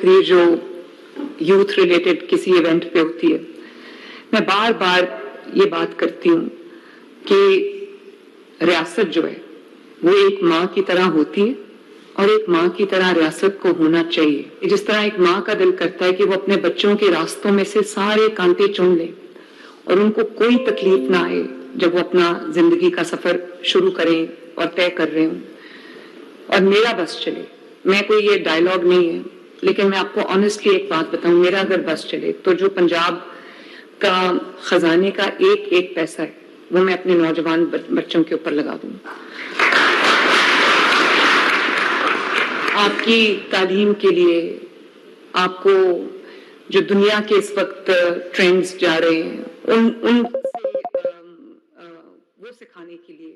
تقریر جو youth related کسی ایونٹ پہ ہوتی ہے، میں بار بار یہ بات کرتی ہوں کہ ریاست جو ہے وہ ایک ماں کی طرح ہوتی ہے اور ایک ماں کی طرح ریاست کو ہونا چاہیے. جس طرح ایک ماں کا دل کرتا ہے کہ وہ اپنے بچوں کے راستوں میں سے سارے کانٹے چن لے اور ان کو کوئی تکلیف نہ آئے جب وہ اپنا زندگی کا سفر شروع کریں اور طے کر رہے ہوں، اور میرا بس چلے. میں کوئی یہ ڈائلاگ نہیں ہے، لیکن میں آپ کو آنیسٹلی ایک بات بتاؤں، میرا اگر بس چلے تو جو پنجاب کا خزانے کا ایک ایک پیسہ ہے وہ میں اپنے نوجوان بچوں کے اوپر لگا دوں. آپ کی تعلیم کے لیے، آپ کو جو دنیا کے اس وقت ٹرینڈز جا رہے ہیں ان وہ سکھانے کے لیے،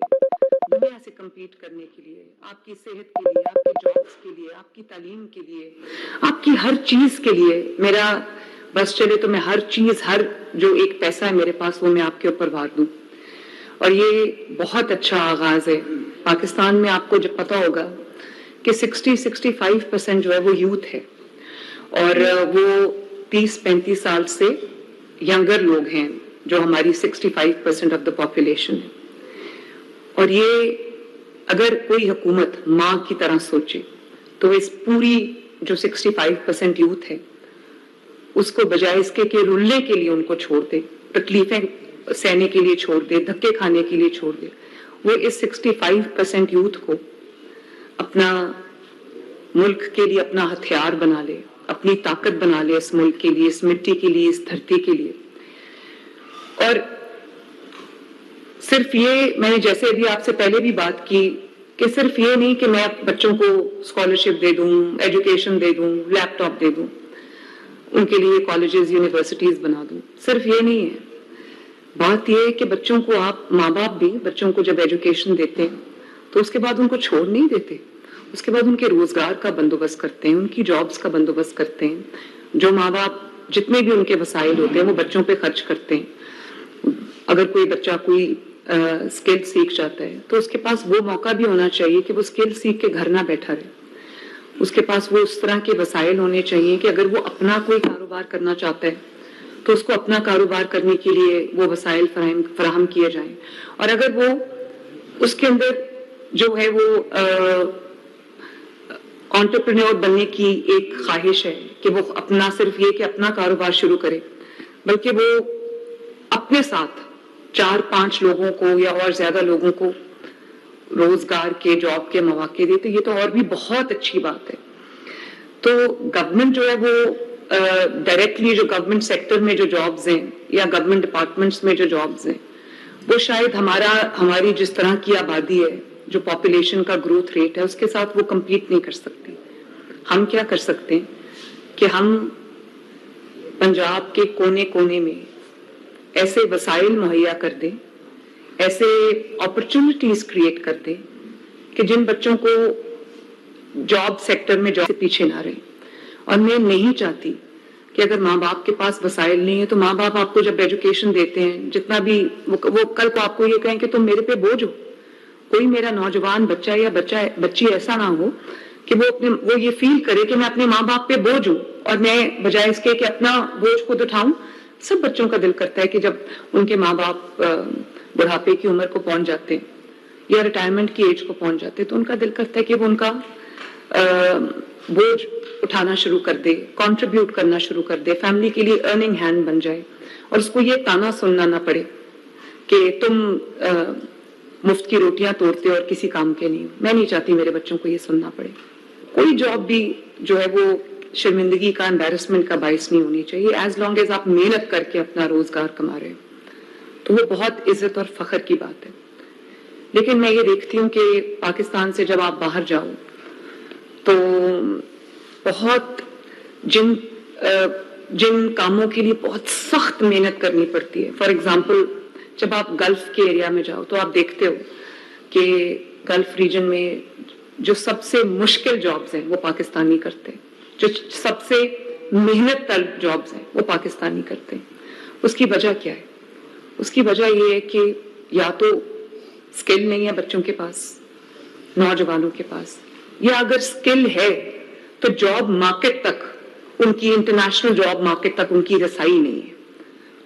دنیا سے کمپیٹ کرنے کے لیے، آپ کی صحت کے لیے، آپ کے جابس کے لیے، آپ کی تعلیم کے لیے، آپ کی ہر چیز کے لیے میرا بس چلے تو میں ہر چیز، ہر جو ایک پیسہ ہے میرے پاس وہ میں آپ کے اوپر وار دوں. اور یہ بہت اچھا آغاز ہے. پاکستان میں آپ کو جب پتا ہوگا کہ 60-65% جو ہے وہ یوتھ ہے اور وہ 30-35 سال سے ینگر لوگ ہیں جو ہماری 65% آف دا پاپولیشن ہے. اور یہ اگر کوئی حکومت ماں کی طرح سوچے تو اس پوری جو 65% یوتھ ہے اس کو بجائے اس کے کہ رلنے کے لیے ان کو چھوڑ دے، تکلیفیں سہنے کے لیے چھوڑ دے، دھکے کھانے کے لیے چھوڑ دے، وہ اس 65% یوتھ کو اپنا ملک کے لیے اپنا ہتھیار بنا لے، اپنی طاقت بنا لے، اس ملک کے لیے، اس مٹی کے لیے، اس دھرتی کے لیے. اور صرف یہ، میں نے جیسے ابھی آپ سے پہلے بھی بات کی کہ صرف یہ نہیں کہ میں بچوں کو اسکالرشپ دے دوں، ایجوکیشن دے دوں، لیپ ٹاپ دے دوں، ان کے لیے کالجز، یونیورسٹیز بنا دوں، صرف یہ نہیں ہے. بات یہ ہے کہ بچوں کو آپ، ماں باپ بھی بچوں کو جب ایجوکیشن دیتے ہیں تو اس کے بعد ان کو چھوڑ نہیں دیتے، اس کے بعد ان کے روزگار کا بندوبست کرتے ہیں، ان کی جابس کا بندوبست کرتے ہیں. جو ماں باپ جتنے بھی ان کے وسائل ہوتے ہیں وہ بچوں پہ خرچ کرتے ہیں. اگر کوئی بچہ کوئی اسکل سیکھ جاتا ہے تو اس کے پاس وہ موقع بھی ہونا چاہیے کہ وہ اسکل سیکھ کے گھر نہ بیٹھا رہے. اس کے پاس وہ اس طرح کے وسائل ہونے چاہیے کہ اگر وہ اپنا کوئی کاروبار کرنا چاہتا ہے تو اس کو اپنا کاروبار کرنے کے لیے وہ وسائل فراہم کیے جائیں. اور اگر وہ اس کے اندر جو ہے وہ انٹرپرینور بننے کی ایک خواہش ہے کہ وہ اپنا صرف یہ کہ اپنا کاروبار شروع کرے، بلکہ وہ اپنے ساتھ 4-5 لوگوں کو یا اور زیادہ لوگوں کو روزگار کے، جاب کے مواقع دے، تو یہ تو اور بھی بہت اچھی بات ہے. تو گورنمنٹ جو ہے وہ ڈائریکٹلی جو گورنمنٹ سیکٹر میں جو جابز ہیں یا گورنمنٹ ڈپارٹمنٹس میں جو جابز ہیں وہ شاید ہماری جس طرح کی آبادی ہے، جو پاپولیشن کا گروتھ ریٹ ہے، اس کے ساتھ وہ کمپیٹ نہیں کر سکتی. ہم کیا کر سکتے ہیں کہ ہم پنجاب کے کونے کونے میں ایسے وسائل مہیا کر دیں، ایسے اپرچونٹیز کریٹ کر دیں کہ جن بچوں کو جاب سیکٹر میں جاب سے پیچھے نہ رہیں. اور میں نہیں چاہتی کہ اگر ماں باپ کے پاس وسائل نہیں ہے تو ماں باپ آپ کو جب ایجوکیشن دیتے ہیں، جتنا بھی وہ کل کو آپ کو یہ کہیں کہ تم میرے پہ بوجھ ہو. کوئی میرا نوجوان بچہ یا بچی ایسا نہ ہو کہ وہ یہ فیل کرے کہ میں اپنے ماں باپ پہ بوجھ ہوں، اور میں بجائے اس کے کہ اپنا بوجھ خود اٹھاؤں. سب بچوں کا دل کرتا ہے کہ جب ان کے ماں باپ بڑھاپے کی عمر کو پہنچ جاتے ہیں یا ریٹائرمنٹ کی ایج کو پہنچ جاتے ہیں تو ان کا دل کرتا ہے کہ وہ ان کا بوجھ اٹھانا شروع کر دے، کنٹریبیوٹ کرنا شروع کر دے، فیملی کے لیے ارننگ ہینڈ بن جائے، اور اس کو یہ تانا سننا نہ پڑے کہ تم مفت کی روٹیاں توڑتے ہو اور کسی کام کے نہیں ہو. میں نہیں چاہتی میرے بچوں کو یہ سننا پڑے. کوئی جاب بھی جو ہے وہ شرمندگی کا، امبیرسمنٹ کا باعث نہیں ہونی چاہیے. ایز لانگ ایز آپ محنت کر کے اپنا روزگار کما رہے ہیں تو وہ بہت عزت اور فخر کی بات ہے. لیکن میں یہ دیکھتی ہوں کہ پاکستان سے جب آپ باہر جاؤ تو بہت جن کاموں کے لیے بہت سخت محنت کرنی پڑتی ہے. فار ایگزامپل جب آپ گلف کے ایریا میں جاؤ تو آپ دیکھتے ہو کہ گلف ریجن میں جو سب سے مشکل جابز ہیں وہ پاکستانی کرتے ہیں، جو سب سے محنت طلب جابز ہیں وہ پاکستانی کرتے ہیں. اس کی وجہ کیا ہے؟ اس کی وجہ یہ ہے کہ یا تو اسکل نہیں ہے بچوں کے پاس، نوجوانوں کے پاس، یا اگر اسکل ہے تو جاب مارکیٹ تک उनकी इंटरनेशनल जॉब मार्केट तक उनकी रसाई नहीं है,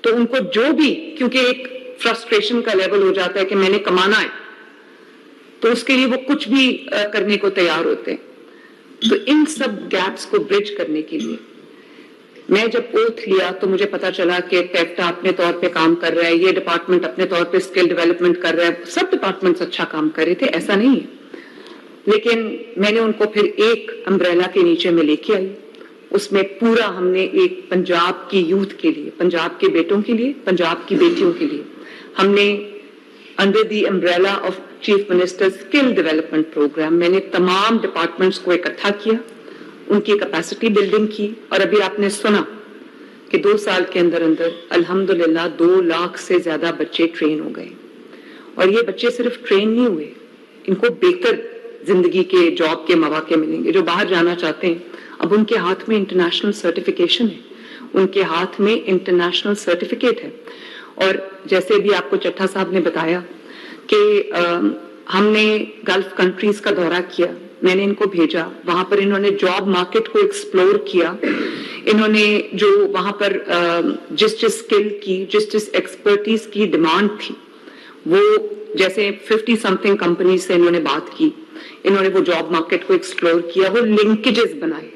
तो उनको जो भी, क्योंकि एक फ्रस्ट्रेशन का लेवल हो जाता है कि मैंने कमाना है, तो उसके लिए वो कुछ भी करने को तैयार होते हैं। तो इन सब गैप्स को ब्रिज करने के लिए मैं जब ओथ लिया तो मुझे पता चला कि पेप्टा अपने तौर पे काम कर रहा है, ये डिपार्टमेंट अपने तौर पे स्किल डेवलपमेंट कर रहा है, सब डिपार्टमेंट्स अच्छा काम कर रहे थे, ऐसा नहीं है, लेकिन मैंने उनको फिर एक अम्ब्रेला के नीचे में लेके आई। उसमें पूरा हमने एक पंजाब की यूथ के लिए, पंजाब के बेटों के लिए, पंजाब की बेटियों के लिए हमने under the umbrella of chief minister skill development programme मैंने तमाम डिपार्टमेंट्स को इकट्ठा किया, उनकी कैपेसिटी बिल्डिंग की, और अभी आपने सुना कि 2 साल के अंदर अंदर अल्हम्दुलिल्लाह 2 लाख से ज्यादा बच्चे ट्रेन हो गए। और ये बच्चे सिर्फ ट्रेन नहीं हुए, इनको बेहतर जिंदगी के जॉब के मौके मिलेंगे। जो बाहर जाना चाहते हैं, अब उनके हाथ में इंटरनेशनल सर्टिफिकेशन है, उनके हाथ में इंटरनेशनल सर्टिफिकेट है। और जैसे भी आपको चट्टा साहब ने बताया कि हमने गल्फ कंट्रीज का दौरा किया, मैंने इनको भेजा, वहां पर इन्होंने जॉब मार्केट को एक्सप्लोर किया, इन्होंने जो वहां पर जिस जिस स्किल की, जिस जिस एक्सपर्टीज की डिमांड थी, वो जैसे 50 समथिंग कंपनी से इन्होंने बात की, इन्होंने वो जॉब मार्केट को एक्सप्लोर किया, वो लिंकेजेस बनाए,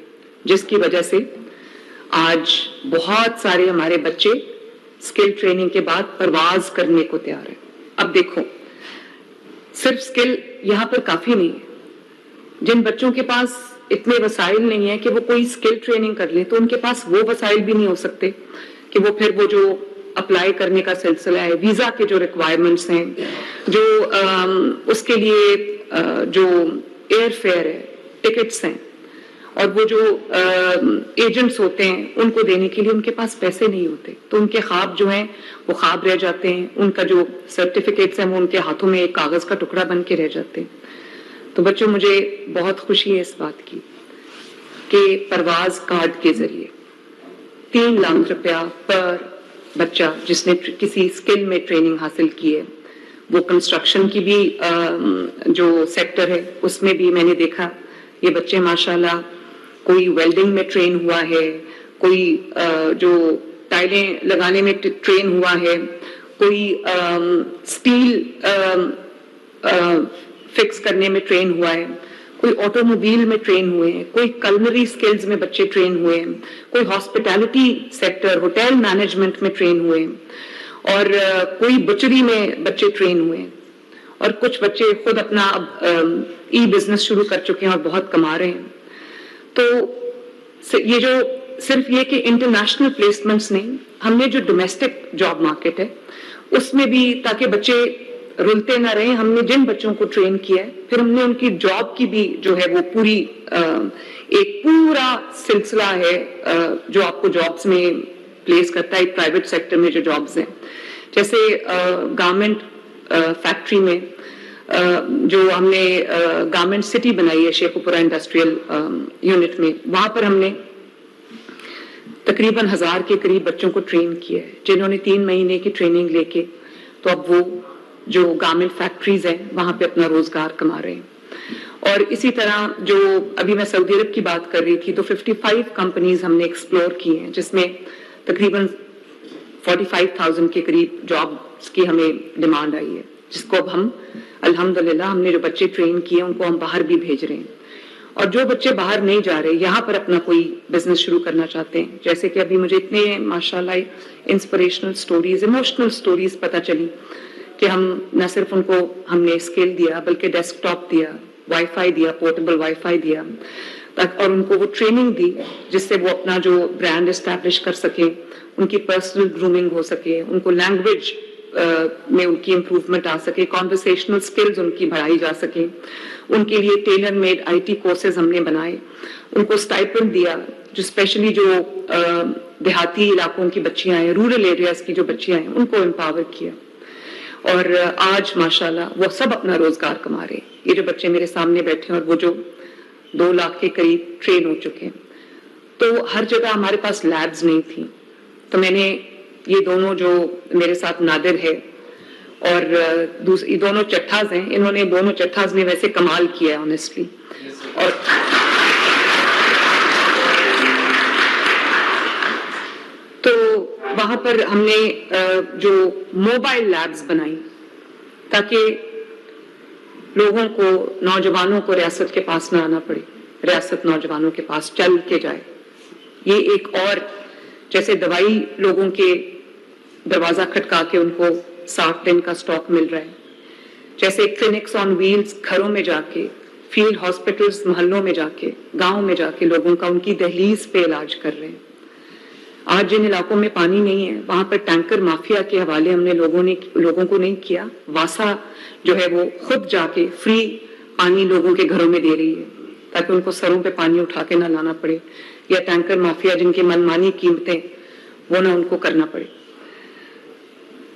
जिसकी वजह से आज बहुत सारे हमारे बच्चे स्किल ट्रेनिंग के बाद परवाज करने को तैयार है। अब देखो, सिर्फ स्किल यहाँ पर काफी नहीं है, जिन बच्चों के पास इतने वसाइल नहीं है कि वो कोई स्किल ट्रेनिंग कर ले, तो उनके पास वो वसाइल भी नहीं हो सकते कि वो फिर वो जो अप्लाई करने का सिलसिला है, वीजा के जो रिक्वायरमेंट्स हैं, जो उसके लिए जो एयर फेयर है, टिकट्स हैं, और वो जो एजेंट्स होते हैं उनको देने के लिए उनके पास पैसे नहीं होते, तो उनके ख्वाब जो हैं वो ख्वाब रह जाते हैं, उनका जो सर्टिफिकेट्स हैं वो उनके हाथों में एक कागज का टुकड़ा बन के रह जाते हैं। तो बच्चों, मुझे बहुत खुशी है इस बात की कि परवाज कार्ड के जरिए 3 लाख रुपया पर बच्चा जिसने किसी स्किल में ट्रेनिंग हासिल की है, वो कंस्ट्रक्शन की भी जो सेक्टर है उसमें भी मैंने देखा ये बच्चे माशाल्लाह, कोई वेल्डिंग में ट्रेन हुआ है, कोई जो टाइलें लगाने में ट्रेन हुआ है, कोई स्टील फिक्स करने में ट्रेन हुआ है, कोई ऑटोमोबाइल में ट्रेन हुए हैं, कोई कलनरी स्किल्स में बच्चे ट्रेन हुए हैं, कोई हॉस्पिटैलिटी सेक्टर, होटल मैनेजमेंट में ट्रेन हुए हैं, और कोई बचरी में बच्चे ट्रेन हुए हैं, और कुछ बच्चे खुद अपना ई बिजनेस शुरू कर चुके हैं और बहुत कमा रहे हैं। तो ये जो सिर्फ ये कि इंटरनेशनल प्लेसमेंट्स नहीं, हमने जो डोमेस्टिक जॉब मार्केट है उसमें भी, ताकि बच्चे रुलते ना रहे, हमने जिन बच्चों को ट्रेन किया है, फिर हमने उनकी जॉब की भी जो है वो पूरी एक पूरा सिलसिला है जो आपको जॉब्स में प्लेस करता है। प्राइवेट सेक्टर में जो जॉब्स हैं, जैसे गारमेंट फैक्ट्री में जो हमने गारमेंट सिटी बनाई है शेखुपुरा इंडस्ट्रियल यूनिट में, वहां पर हमने तकरीबन 1000 के करीब बच्चों को ट्रेन किया है, जिन्होंने 3 महीने की ट्रेनिंग लेके तो अब वो जो गारमेंट फैक्ट्रीज हैं वहां पे अपना रोजगार कमा रहे हैं। और इसी तरह जो अभी मैं सऊदी अरब की बात कर रही थी, तो 55 कंपनीज हमने एक्सप्लोर की हैं, जिसमें तकरीबन 45,000 के करीब जॉब्स की हमें डिमांड आई है, जिसको अब हम अल्हम्दुलिल्लाह हमने जो बच्चे ट्रेन किए उनको हम बाहर भी भेज रहे हैं। और जो बच्चे बाहर नहीं जा रहे, यहाँ पर अपना कोई बिजनेस शुरू करना चाहते हैं, जैसे कि अभी मुझे इतने माशाल्लाह इंस्पिरेशनल स्टोरीज, इमोशनल स्टोरीज पता चली कि हम न सिर्फ उनको हमने स्किल दिया बल्कि डेस्कटॉप दिया, वाईफाई दिया, पोर्टेबल वाईफाई दिया, और उनको वो ट्रेनिंग दी जिससे वो अपना जो ब्रांड एस्टैब्लिश कर सके, उनकी पर्सनल ग्रूमिंग हो सके, उनको लैंग्वेज में उनकी इम्प्रूवमेंट आ सके, कॉन्वर्सेशनल स्किल्स उनकी बढ़ाई जा सके। उनके लिए टेलर मेड IT कोर्सेज हमने बनाए, उनको स्टाइपेंड दिया, जो स्पेशली जो देहाती इलाकों की बच्चियां हैं, रूरल एरियाज की जो बच्चियां हैं, उनको एम्पावर किया। और आज माशाल्लाह वो सब अपना रोजगार कमा रहे हैं। ये जो बच्चे मेरे सामने बैठे हैं और वो जो 2 लाख के करीब ट्रेन हो चुके हैं, तो हर जगह हमारे पास लैब्स नहीं थी, तो मैंने ये दोनों जो मेरे साथ नादिर है और दूसरी दोनों चट्ठाज हैं, इन्होंने दोनों चट्ठाज ने वैसे कमाल किया है ऑनेस्टली। और تو وہاں پر ہم نے جو موبائل لیبز بنائی تاکہ لوگوں کو، نوجوانوں کو ریاست کے پاس نہ آنا پڑے، ریاست نوجوانوں کے پاس چل کے جائے. یہ ایک اور جیسے دوائی لوگوں کے دروازہ کھٹکا کے ان کو 60 دن کا سٹاک مل رہا ہے، جیسے کلینکس آن ویلز گھروں میں جا کے، فیلڈ ہاسپٹلز محلوں میں جا کے، گاؤں میں جا کے لوگوں کا ان کی دہلیز پہ علاج کر رہے ہیں. آج جن علاقوں میں پانی نہیں ہے وہاں پر ٹینکر مافیا کے حوالے ہم نے لوگوں کو نہیں کیا. واسا جو ہے وہ خود جا کے فری پانی لوگوں کے گھروں میں دے رہی ہے تاکہ ان کو سروں پہ پانی اٹھا کے نہ لانا پڑے، یا ٹینکر مافیا جن کی منمانی قیمتیں وہ نہ ان کو کرنا پڑے.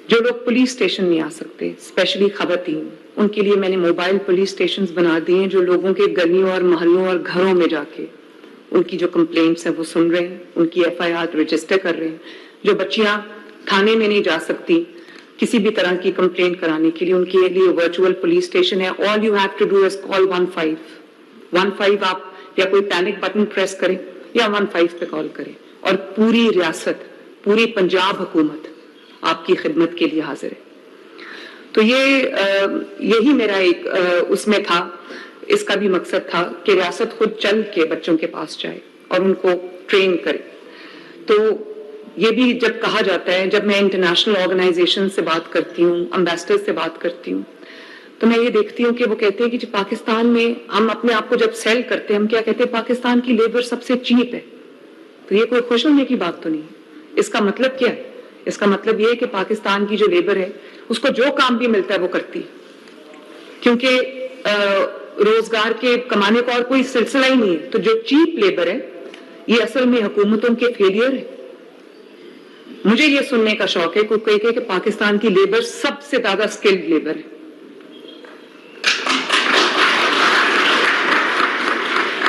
جو لوگ پولیس اسٹیشن نہیں آ سکتے، اسپیشلی خواتین، ان کے لیے میں نے موبائل پولیس اسٹیشنز بنا دیے ہیں جو لوگوں کے گلیوں اور محلوں اور گھروں میں جا کے ان کی جو کمپلینٹس ہیں وہ سن رہے ہیں، ان کی FIR رجسٹر کر رہے ہیں. جو بچیاں تھانے میں نہیں جا سکتی کسی بھی طرح کی کمپلینٹ کرانے کے لیے، ان کے لیے ورچوئل پولیس اسٹیشن ہے. All you have to do is call 15 آپ یا کوئی پینک بٹن پریس کریں یا 15 پہ کال کریں اور پوری ریاست، پوری پنجاب حکومت آپ کی خدمت کے لیے حاضر ہے. تو یہی میرا ایک اس میں تھا، اس کا بھی مقصد تھا کہ ریاست خود چل کے بچوں کے پاس جائے اور ان کو ٹرین کرے. تو یہ بھی جب کہا جاتا ہے، جب میں انٹرنیشنل آرگنائزیشن سے بات کرتی ہوں، امبیسڈر سے بات کرتی ہوں، تو میں یہ دیکھتی ہوں کہ وہ کہتے ہیں کہ پاکستان میں ہم اپنے آپ کو جب سیل کرتے ہیں ہم کیا کہتے ہیں، پاکستان کی لیبر سب سے چیپ ہے. تو یہ کوئی خوش ہونے کی بات تو نہیں ہے. اس کا مطلب کیا ہے؟ اس کا مطلب یہ ہے کہ پاکستان کی جو لیبر ہے اس کو جو کام بھی ملتا ہے وہ کرتی ہے، کیونکہ روزگار کے کمانے کا اور کوئی سلسلہ ہی نہیں ہے. تو جو چیپ لیبر ہے یہ اصل میں حکومتوں کے فیلئر ہے. مجھے یہ سننے کا شوق ہے کوئی کہے کہ پاکستان کی لیبر سب سے زیادہ سکلڈ لیبر ہے.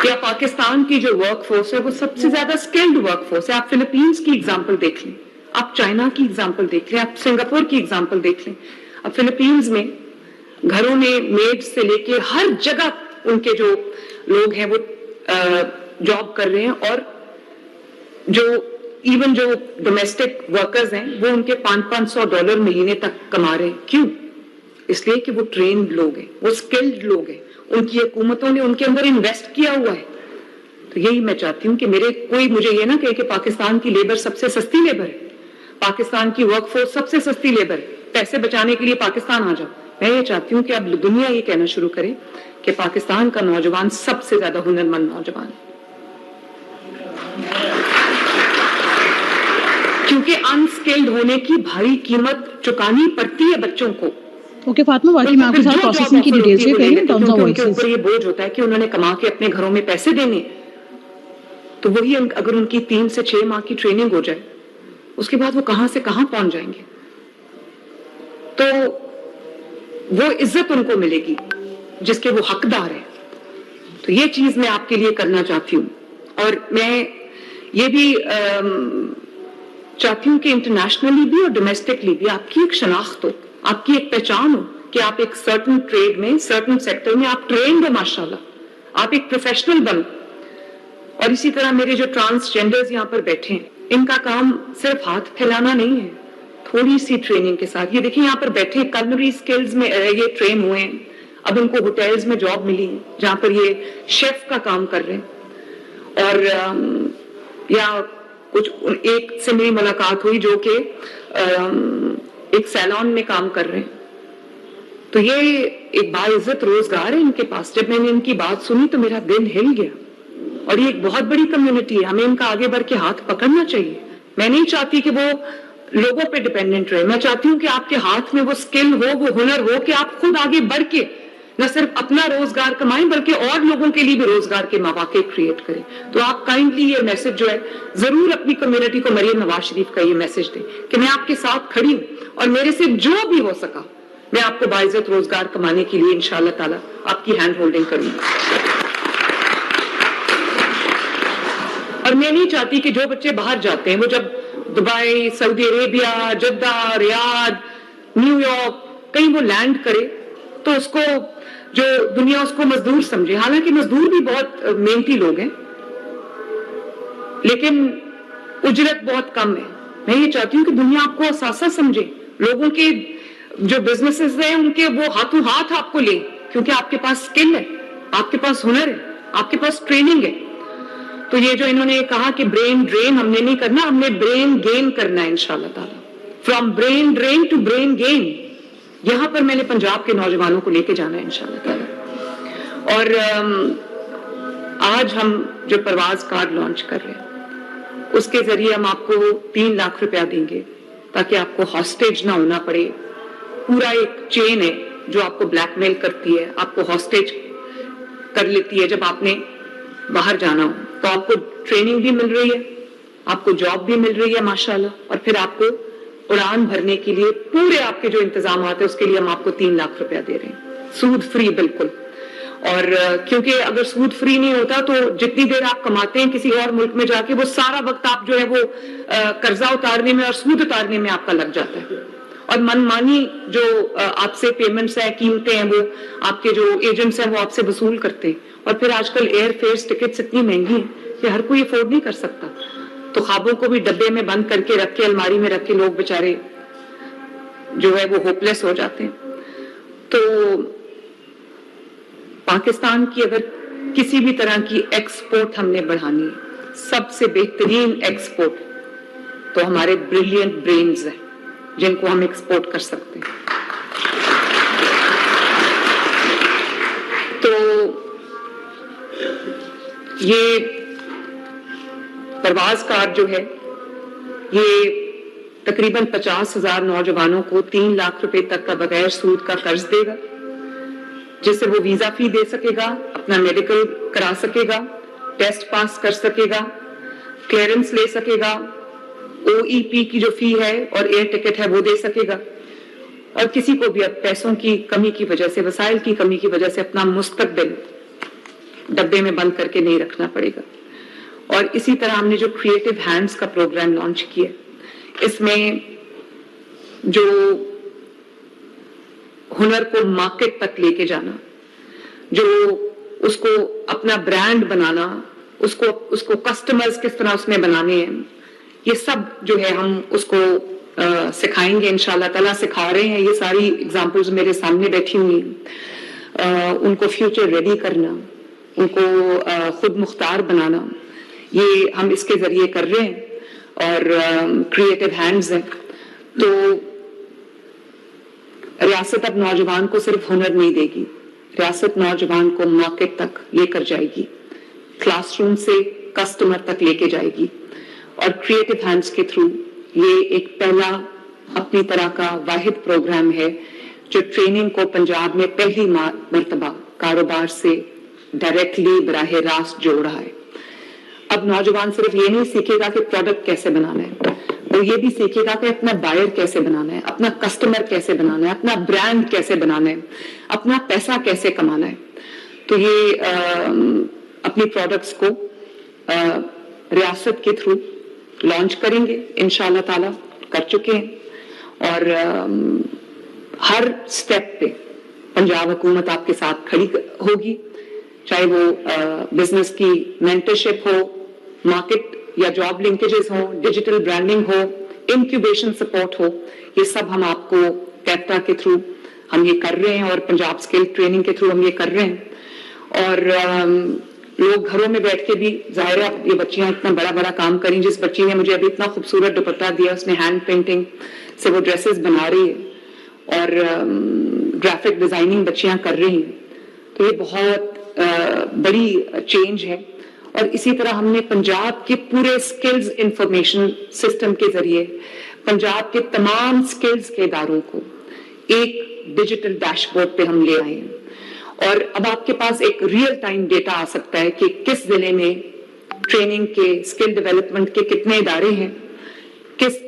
یا پاکستان کی جو ورک فورس ہے وہ سب سے زیادہ سکلڈ ورک فورس ہے. آپ فلپینز کی اگزامپل دیکھ لیں، آپ چائنا کی اگزامپل دیکھ لیں، آپ سنگاپور کی اگزامپل دیکھ لیں. اب فلپینز میں گھروں میں میڈ سے لے کے ہر جگہ ان کے جو لوگ ہیں وہ جاب کر رہے ہیں، اور جو ایون جو ڈومیسٹک ورکرز ہیں وہ ان کے $500 مہینے تک کما رہے ہیں. کیوں؟ اس لیے کہ وہ ٹرینڈ لوگ ہیں، وہ سکلڈ لوگ ہیں، ان کی حکومتوں نے ان کے اندر انویسٹ کیا ہوا ہے. تو یہی میں چاہتی ہوں کہ کوئی مجھے یہ نہ کہے کہ پاکستان کی لیبر سب سے سستی لیبر ہے، پاکستان کی ورک فورس سب سے سستی لیبر ہے، پیسے بچانے کے لیے پاکستان آ جاؤ. میں یہ چاہتی ہوں کہ اب دنیا یہ کہنا شروع کرے کہ پاکستان کا نوجوان سب سے زیادہ ہنرمند نوجوان ہے، کیونکہ انسکلڈ ہونے کی بھاری قیمت چکانی پڑتی ہے بچوں کو. اوکے فاطمہ، باقی میں آپ کے ساتھ پروسیسنگ کی ڈیٹیل شیئر کریں گے. ٹرمز آف ان کے اوپر یہ بوجھ ہوتا ہے کہ انہوں نے کما کے اپنے گھروں میں پیسے دینے، تو وہی اگر ان کی 3 سے 6 ماہ کی ٹریننگ ہو جائے اس کے بعد وہ کہاں سے کہاں پہنچ جائیں گے. تو وہ عزت ان کو ملے گی جس کے وہ حقدار ہیں. تو یہ چیز میں آپ کے لیے کرنا چاہتی ہوں. اور میں یہ بھی چاہتی ہوں کہ انٹرنیشنلی بھی اور ڈومیسٹکلی بھی آپ کی ایک شناخت ہو، آپ کی ایک پہچان ہو کہ آپ ایک سرٹن ٹریڈ میں، سرٹن سیکٹر میں آپ ٹرینڈ ہو، ماشاءاللہ آپ ایک پروفیشنل بنو. اور اسی طرح میرے جو ٹرانسجینڈرز یہاں پر بیٹھے ہیں ان کا کام صرف ہاتھ پھیلانا نہیں ہے، تھوڑی سی ٹریننگ کے ساتھ. یہ دیکھیں یہاں پر بیٹھے کلنری سکلز میں یہ ٹرین ہوئے ہیں، اب ان کو ہوٹلز میں جاب ملی ہے جہاں پر یہ شیف کا کام کر رہے ہیں. اور یا کچھ ایک سے میری ملاقات ہوئی جو کہ ایک سیلون میں کام کر رہے ہیں. تو یہ ایک باعزت روزگار ہے ان کے پاس. جب میں نے ان کی بات سنی تو میرا دل ہل گیا. اور یہ ایک بہت بڑی کمیونٹی ہے، ہمیں ان کا آگے بڑھ کے ہاتھ پکڑنا چاہیے. میں نہیں چاہتی کہ وہ لوگوں پہ ڈیپینڈنٹ رہے، میں چاہتی ہوں کہ آپ کے ہاتھ میں وہ سکل ہو، وہ ہنر ہو کہ آپ خود آگے بڑھ کے نہ صرف اپنا روزگار کمائیں بلکہ اور لوگوں کے لیے بھی روزگار کے مواقع کریٹ کریں. تو آپ کائنڈلی یہ میسج جو ہے ضرور اپنی کمیونٹی کو مریم نواز شریف کا یہ میسج دیں کہ میں آپ کے ساتھ کھڑی ہوں اور میرے سے جو بھی ہو سکا میں آپ کو باعزت روزگار کمانے کے لیے انشاءاللہ تعالی آپ کی ہینڈ ہولڈنگ کروں گی. اور میں نہیں چاہتی کہ جو بچے باہر جاتے ہیں وہ جب دبئی، سعودی عربیہ، جدہ، ریاض، نیو یارک کہیں وہ لینڈ کرے تو اس کو جو دنیا اس کو مزدور سمجھے. حالانکہ مزدور بھی بہت محنتی لوگ ہیں لیکن اجرت بہت کم ہے. میں یہ چاہتی ہوں کہ دنیا آپ کو اثاثہ سمجھے, لوگوں کے جو بزنسز ہیں ان کے وہ ہاتھوں ہاتھ آپ کو لیں, کیونکہ آپ کے پاس اسکل ہے, آپ کے پاس ہنر ہے, آپ کے پاس ٹریننگ ہے. تو یہ جو انہوں نے کہا کہ برین ڈرین ہم نے نہیں کرنا, ہم نے برین گین کرنا ہے انشاءاللہ تعالی. From brain drain to brain gain, یہاں پر میں نے پنجاب کے نوجوانوں کو لے کے جانا ہے انشاءاللہ تعالی. اور آج ہم جو پرواز کارڈ لانچ کر رہے ہیں اس کے ذریعے ہم آپ کو 3 لاکھ روپیہ دیں گے تاکہ آپ کو ہاسٹیج نہ ہونا پڑے. پورا ایک چین ہے جو آپ کو بلیک میل کرتی ہے, آپ کو ہاسٹیج کر لیتی ہے جب آپ نے باہر جانا ہو. تو آپ کو ٹریننگ بھی مل رہی ہے, آپ کو جاب بھی مل رہی ہے ماشاءاللہ, اور پھر آپ کو اڑان بھرنے کے لیے پورے آپ کے جو انتظامات ہیں اس کے لیے ہم آپ کو 3 لاکھ روپیہ دے رہے ہیں, سود فری بالکل. اور کیونکہ اگر سود فری نہیں ہوتا تو جتنی دیر آپ کماتے ہیں کسی اور ملک میں جا کے وہ سارا وقت آپ جو ہے وہ قرضہ اتارنے میں اور سود اتارنے میں آپ کا لگ جاتا ہے, اور من مانی جو آپ سے پیمنٹس ہیں, قیمتیں ہیں, وہ آپ کے جو ایجنٹس ہیں وہ آپ سے وصول کرتے ہیں. اور پھر آج کل ایئر فیئرز ٹکٹس اتنی مہنگی ہیں کہ ہر کوئی افورڈ نہیں کر سکتا. تو خوابوں کو بھی ڈبے میں بند کر کے رکھ کے الماری میں رکھ کے لوگ بیچارے جو ہے وہ ہوپلیس ہو جاتے ہیں. تو پاکستان کی اگر کسی بھی طرح کی ایکسپورٹ ہم نے بڑھانی ہے, سب سے بہترین ایکسپورٹ تو ہمارے بریلینٹ برینز ہیں جن کو ہم ایکسپورٹ کر سکتے ہیں. تو یہ پرواز کارڈ جو ہے یہ تقریباً 50,000 نوجوانوں کو 3 لاکھ روپے تک کا بغیر سود کا قرض دے گا, جس سے وہ ویزا فی دے سکے گا, اپنا میڈیکل کرا سکے گا, ٹیسٹ پاس کر سکے گا, کلیئرنس لے سکے گا, او ای پی کی جو فی ہے اور ایئر ٹکٹ ہے وہ دے سکے گا. اور کسی کو بھی اب پیسوں کی کمی کی وجہ سے, وسائل کی کمی کی وجہ سے اپنا مستقبل ڈبے میں بند کر کے نہیں رکھنا پڑے گا. اور اسی طرح ہم نے جو کریٹو ہینڈز کا پروگرام لانچ کیا, اس میں جو ہنر کو مارکیٹ تک لے کے جانا, جو اس کو اپنا برانڈ بنانا, اس کو کسٹمرز کس طرح اس میں بنانے ہیں, یہ سب جو ہے ہم اس کو سکھائیں گے انشاءاللہ تعالیٰ. سکھا رہے ہیں, یہ ساری اگزامپلز میرے سامنے بیٹھی ہوئی ہیں. ان کو فیوچر ریڈی کرنا, ان کو خود مختار بنانا, یہ ہم اس کے ذریعے کر رہے ہیں. اور کریٹو ہینڈز ہیں. تو ریاست اب نوجوان کو صرف ہنر نہیں دے گی, ریاست نوجوان کو مارکیٹ تک لے کر جائے گی, کلاس روم سے کسٹمر تک لے کے جائے گی. اور کریٹو ہینڈز کے تھرو یہ ایک پہلا اپنی طرح کا واحد پروگرام ہے جو ٹریننگ کو پنجاب میں پہلی مرتبہ کاروبار سے ڈائریکٹلی براہ راست جوڑ رہا ہے. اب نوجوان صرف یہ نہیں سیکھے گا کہ پروڈکٹ کیسے بنانا ہے, وہ یہ بھی سیکھے گا کہ اپنا بائر کیسے بنانا ہے, اپنا کسٹمر کیسے بنانا ہے, اپنا برانڈ کیسے بنانا ہے, اپنا پیسہ کیسے کمانا ہے. تو یہ اپنی پروڈکٹس کو ریاست کے تھرو لانچ کریں گے انشاءاللہ تعالی, کر چکے ہیں. اور ہر سٹیپ پہ پنجاب حکومت آپ کے ساتھ کھڑی ہوگی, چاہے وہ بزنس کی مینٹرشپ ہو, مارکیٹ یا جاب لنکیجز ہو, ڈیجیٹل برانڈنگ ہو, انکیوبیشن سپورٹ ہو, یہ سب ہم آپ کو کیپٹا کے تھرو ہم یہ کر رہے ہیں, اور پنجاب اسکل ٹریننگ کے تھرو ہم یہ کر رہے ہیں. اور لوگ گھروں میں بیٹھ کے بھی, ظاہر ہے یہ بچیاں اتنا بڑا بڑا کام کریں. جس بچی نے مجھے ابھی اتنا خوبصورت دوپٹہ دیا, اس نے ہینڈ پینٹنگ سے وہ ڈریسز بنا رہی ہے, اور گرافک ڈیزائننگ بچیاں کر رہی ہیں. تو یہ بہت بڑی چینج ہے. اور اسی طرح ہم نے پنجاب کے پورے سکلز انفارمیشن سسٹم کے ذریعے پنجاب کے تمام سکلز کے اداروں کو ایک ڈیجیٹل ڈیش بورڈ پہ ہم لے آئے ہیں. اور اب آپ کے پاس ایک ریئل ٹائم ڈیٹا آ سکتا ہے کہ کس ضلع میں ٹریننگ کے, اسکل ڈیولپمنٹ کے کتنے ادارے ہیں, کس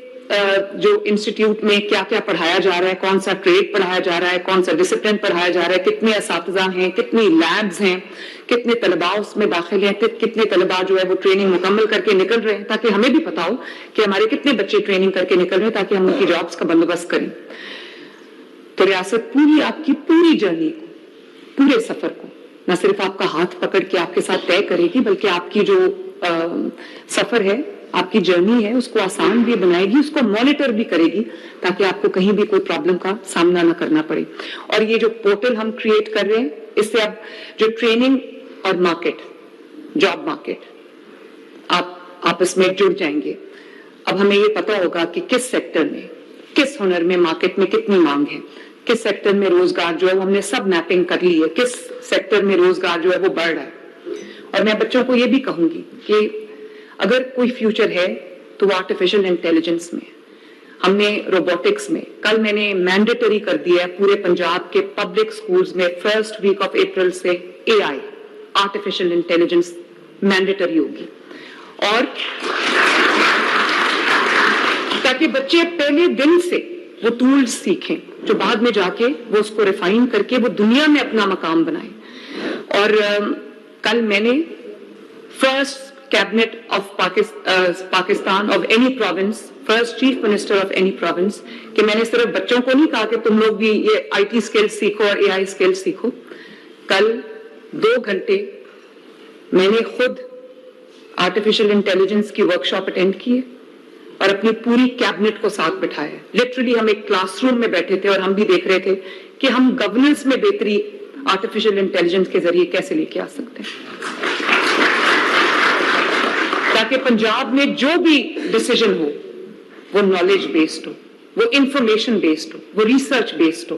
جو انسٹیٹیوٹ میں کیا کیا پڑھایا جا رہا ہے, کون سا ٹریڈ پڑھایا جا رہا ہے, کون سا ڈسپلن پڑھایا جا رہا ہے, کتنے اساتذہ ہیں, کتنی لیبز ہیں, کتنے طلباء اس میں داخل ہیں, کتنے طلباء جو ہے وہ ٹریننگ مکمل کر کے نکل رہے ہیں, تاکہ ہمیں بھی پتا ہو کہ ہمارے کتنے بچے ٹریننگ کر کے نکل رہے ہیں, تاکہ ہم ان کی جابز کا بندوبست کریں. تو ریاست پوری آپ کی پوری جرنی کو, پورے سفر کو نہ صرف آپ کا ہاتھ پکڑ کے آپ کے ساتھ طے کرے گی, بلکہ آپ کی جو سفر ہے آپ کی جرنی ہے اس کو آسان بھی بنائے گی, اس کو مانیٹر بھی کرے گی تاکہ آپ کو کہیں بھی کوئی پرابلم کا سامنا نہ کرنا پڑے. اور یہ جو پورٹل ہم کریٹ کر رہے ہیں, اس سے اب جو ٹریننگ اور مارکیٹ, جاب مارکیٹ, آپ آپس میں جڑ جائیں گے. اب ہمیں یہ پتا ہوگا کہ کس سیکٹر میں, کس ہنر میں مارکیٹ میں کتنی مانگ ہے, کس سیکٹر میں روزگار جو ہے وہ ہم نے سب میپنگ کر لی ہے, کس سیکٹر میں روزگار جو ہے وہ بڑھ رہا ہے. اور میں بچوں کو یہ بھی کہوں گی کہ اگر کوئی فیوچر ہے تو وہ آرٹیفیشل انٹیلیجنس میں. ہم نے روبوٹکس میں, کل میں نے مینڈیٹری کر دیا ہے پورے پنجاب کے پبلک سکولز میں 1 ویک آف اپریل سے اے آئی, آرٹیفیشل انٹیلیجنس مینڈیٹری ہوگی. اور تاکہ بچے پہلے دن سے وہ ٹولز سیکھیں جو بعد میں جا کے وہ اس کو ریفائن کر کے وہ دنیا میں اپنا مقام بنائیں. اور کل میں نے first cabinet of Pakistan of any province, first chief minister of any province, کہ میں نے صرف بچوں کو نہیں کہا کہ تم لوگ بھی یہ آئی ٹی اسکل سیکھو اور اے آئی اسکل سیکھو. کل 2 گھنٹے میں نے خود آرٹیفیشل انٹیلیجنس کی ورکشاپ اٹینڈ کی اور اپنی پوری کیبنٹ کو ساتھ بٹھایا. لٹرلی ہم ایک کلاس روم میں بیٹھے تھے اور ہم بھی دیکھ رہے تھے کہ ہم گورننس میں بہتری آرٹیفیشل انٹیلیجنس کے ذریعے کیسے لے کے آ سکتے ہیں, تاکہ پنجاب میں جو بھی ڈیسیجن ہو وہ نالج بیسڈ ہو, وہ انفارمیشن بیسڈ ہو, وہ ریسرچ بیسڈ ہو.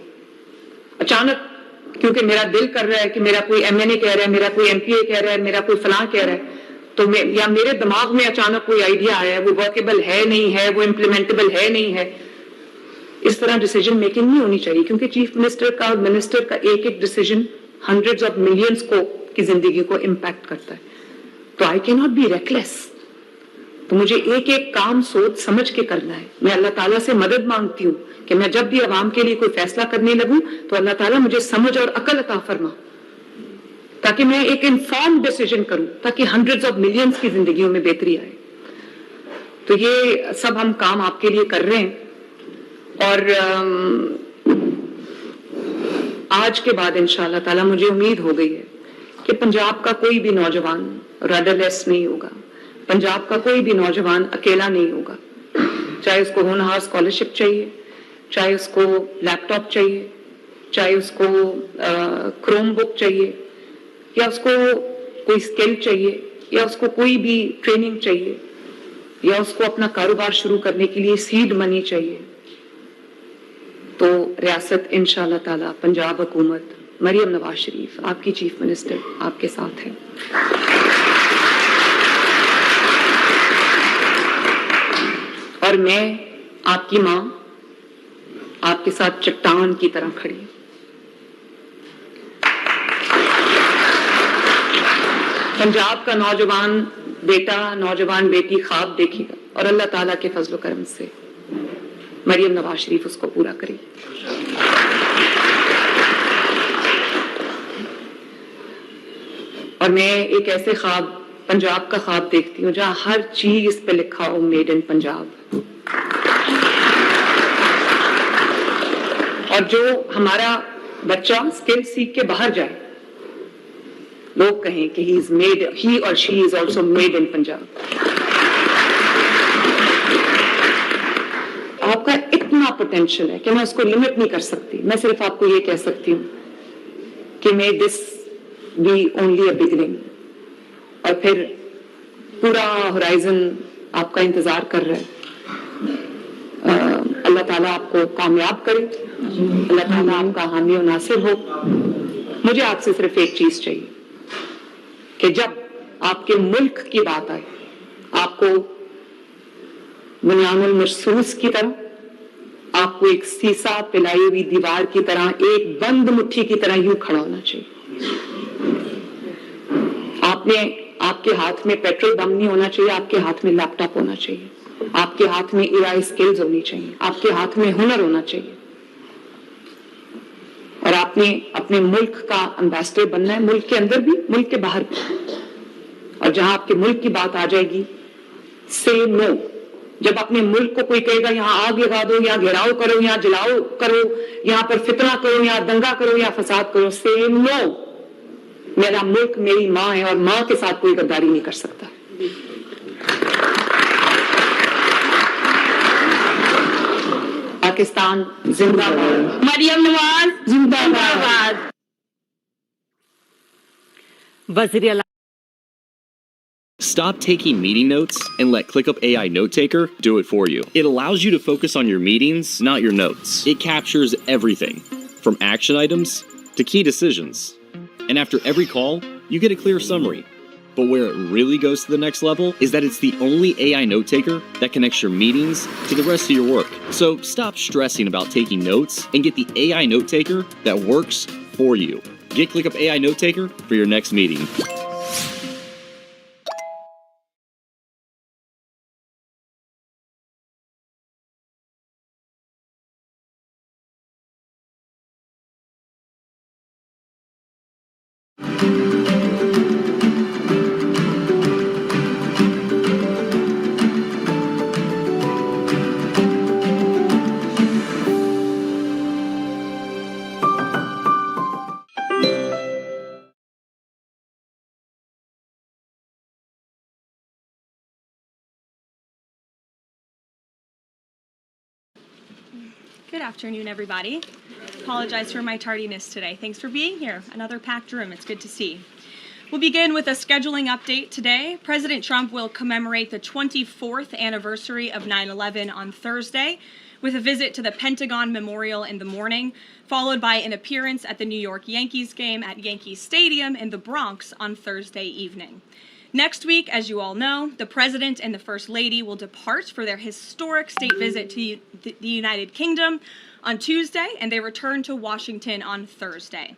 اچانک کیونکہ میرا دل کر رہا ہے کہ میرا کوئی ایم این اے کہہ رہا ہے, میرا کوئی ایم پی اے کہہ رہا ہے, میرا کوئی فلاں کہہ رہا ہے, تو یا میرے دماغ میں اچانک کوئی آئیڈیا آیا ہے, وہ ورکیبل ہے نہیں ہے, وہ امپلیمنٹیبل ہے نہیں ہے, اس طرح ڈیسیجن میکنگ نہیں ہونی چاہیے. کیونکہ چیف منسٹر کا اور منسٹر کا ایک ایک ڈیسیجن ہنڈریڈز آف ملینز کی زندگی کو امپیکٹ کرتا ہے. تو آئی کی ناٹ بی ریکلیس. تو مجھے ایک ایک کام سوچ سمجھ کے کرنا ہے. میں اللہ تعالیٰ سے مدد مانگتی ہوں کہ میں جب بھی عوام کے لیے کوئی فیصلہ کرنے لگوں تو اللہ تعالیٰ مجھے سمجھ اور عقل عطا فرما, تاکہ میں ایک انفارم ڈیسیجن کروں, تاکہ ہنڈریڈز آف ملینز کی زندگیوں میں بہتری آئے. تو یہ سب ہم کام آپ کے لیے کر رہے ہیں. اور آج کے بعد انشاءاللہ تعالیٰ مجھے امید ہو گئی ہے کہ پنجاب کا کوئی بھی نوجوان رڈرلیس نہیں ہوگا, پنجاب کا کوئی بھی نوجوان اکیلا نہیں ہوگا. چاہے اس کو ہونہار اسکالرشپ چاہیے, چاہے اس کو لیپ ٹاپ چاہیے, چاہے اس کو کروم بک چاہیے, یا اس کو کوئی اسکل چاہیے, یا اس کو کوئی بھی ٹریننگ چاہیے, یا اس کو اپنا کاروبار شروع کرنے کے لیے سیڈ منی چاہیے, تو ریاست انشاءاللہ تعالی پنجاب حکومت, مریم نواز شریف آپ کی چیف منسٹر آپ کے ساتھ ہے. اور میں آپ کی ماں آپ کے ساتھ چٹان کی طرح کھڑی ہوں. پنجاب کا نوجوان بیٹا, نوجوان بیٹی خواب دیکھے گا اور اللہ تعالیٰ کے فضل و کرم سے مریم نواز شریف اس کو پورا کرے. اور میں ایک ایسے خواب, پنجاب کا خواب دیکھتی ہوں جہاں ہر چیز پہ لکھا ہو میڈ ان پنجاب. اور جو ہمارا بچہ اسکل سیکھ کے باہر جائے, لوگ کہیں کہ ہی اور she is also made in Punjab. آپ کا اتنا پوٹینشیل ہے کہ میں اس کو لمٹ نہیں کر سکتی. میں صرف آپ کو یہ کہہ سکتی ہوں کہ may this be only a beginning, اور پھر پورا ہورائزن آپ کا انتظار کر رہا ہے. اللہ تعالیٰ آپ کو کامیاب کرے, اللہ تعالیٰ آپ کا حامی و ناصر ہو. مجھے آپ سے صرف ایک چیز چاہیے کہ جب آپ کے ملک کی بات آئے, آپ کو بنیان المرصوص کی طرح, آپ کو ایک سیسا پلائی ہوئی دیوار کی طرح, ایک بند مٹھی کی طرح یوں کھڑا ہونا چاہیے. آپ کے ہاتھ میں پیٹرول بم نہیں ہونا چاہیے, آپ کے ہاتھ میں لیپ ٹاپ ہونا چاہیے, آپ کے ہاتھ میں اے آئی اسکلز ہونی چاہیے, آپ کے ہاتھ میں ہنر ہونا چاہیے. اور آپ نے اپنے ملک کا امبیسڈر بننا ہے, ملک کے اندر بھی, ملک کے باہر بھی. اور جہاں آپ کے ملک کی بات آ جائے گی, سے نو. جب اپنے ملک کو کوئی کہے گا یہاں آگ لگا دو, یہاں گھیراؤ کرو, یہاں جلاؤ کرو, یہاں پر فتنہ کرو, یہاں دنگا کرو, یہاں فساد کرو, سے نو. میرا ملک میری ماں ہے اور ماں کے ساتھ کوئی غداری نہیں کر سکتا. पाकिस्तान जिंदाबाद। मरियम नवाज जिंदाबाद। वज़ीर Stop taking meeting notes and let ClickUp AI Note Taker do it for you. It allows you to focus on your meetings, not your notes. It captures everything, from action items to key decisions. And after every call, you get a clear summary. But where it really goes to the next level is that it's the only AI Note Taker that connects your meetings to the rest of your work. So stop stressing about taking notes and get the AI Note Taker that works for you. Get ClickUp AI Note Taker for your next meeting. Good afternoon, everybody. Apologize for my tardiness today. Thanks for being here. Another packed room. It's good to see. We'll begin with a scheduling update today. President Trump will commemorate the 24th anniversary of 9/11 on Thursday with a visit to the Pentagon Memorial in the morning, followed by an appearance at the New York Yankees game at Yankee Stadium in the Bronx on Thursday evening. Next week, as you all know, the President and the First Lady will depart for their historic state visit to the United Kingdom on Tuesday, and they return to Washington on Thursday.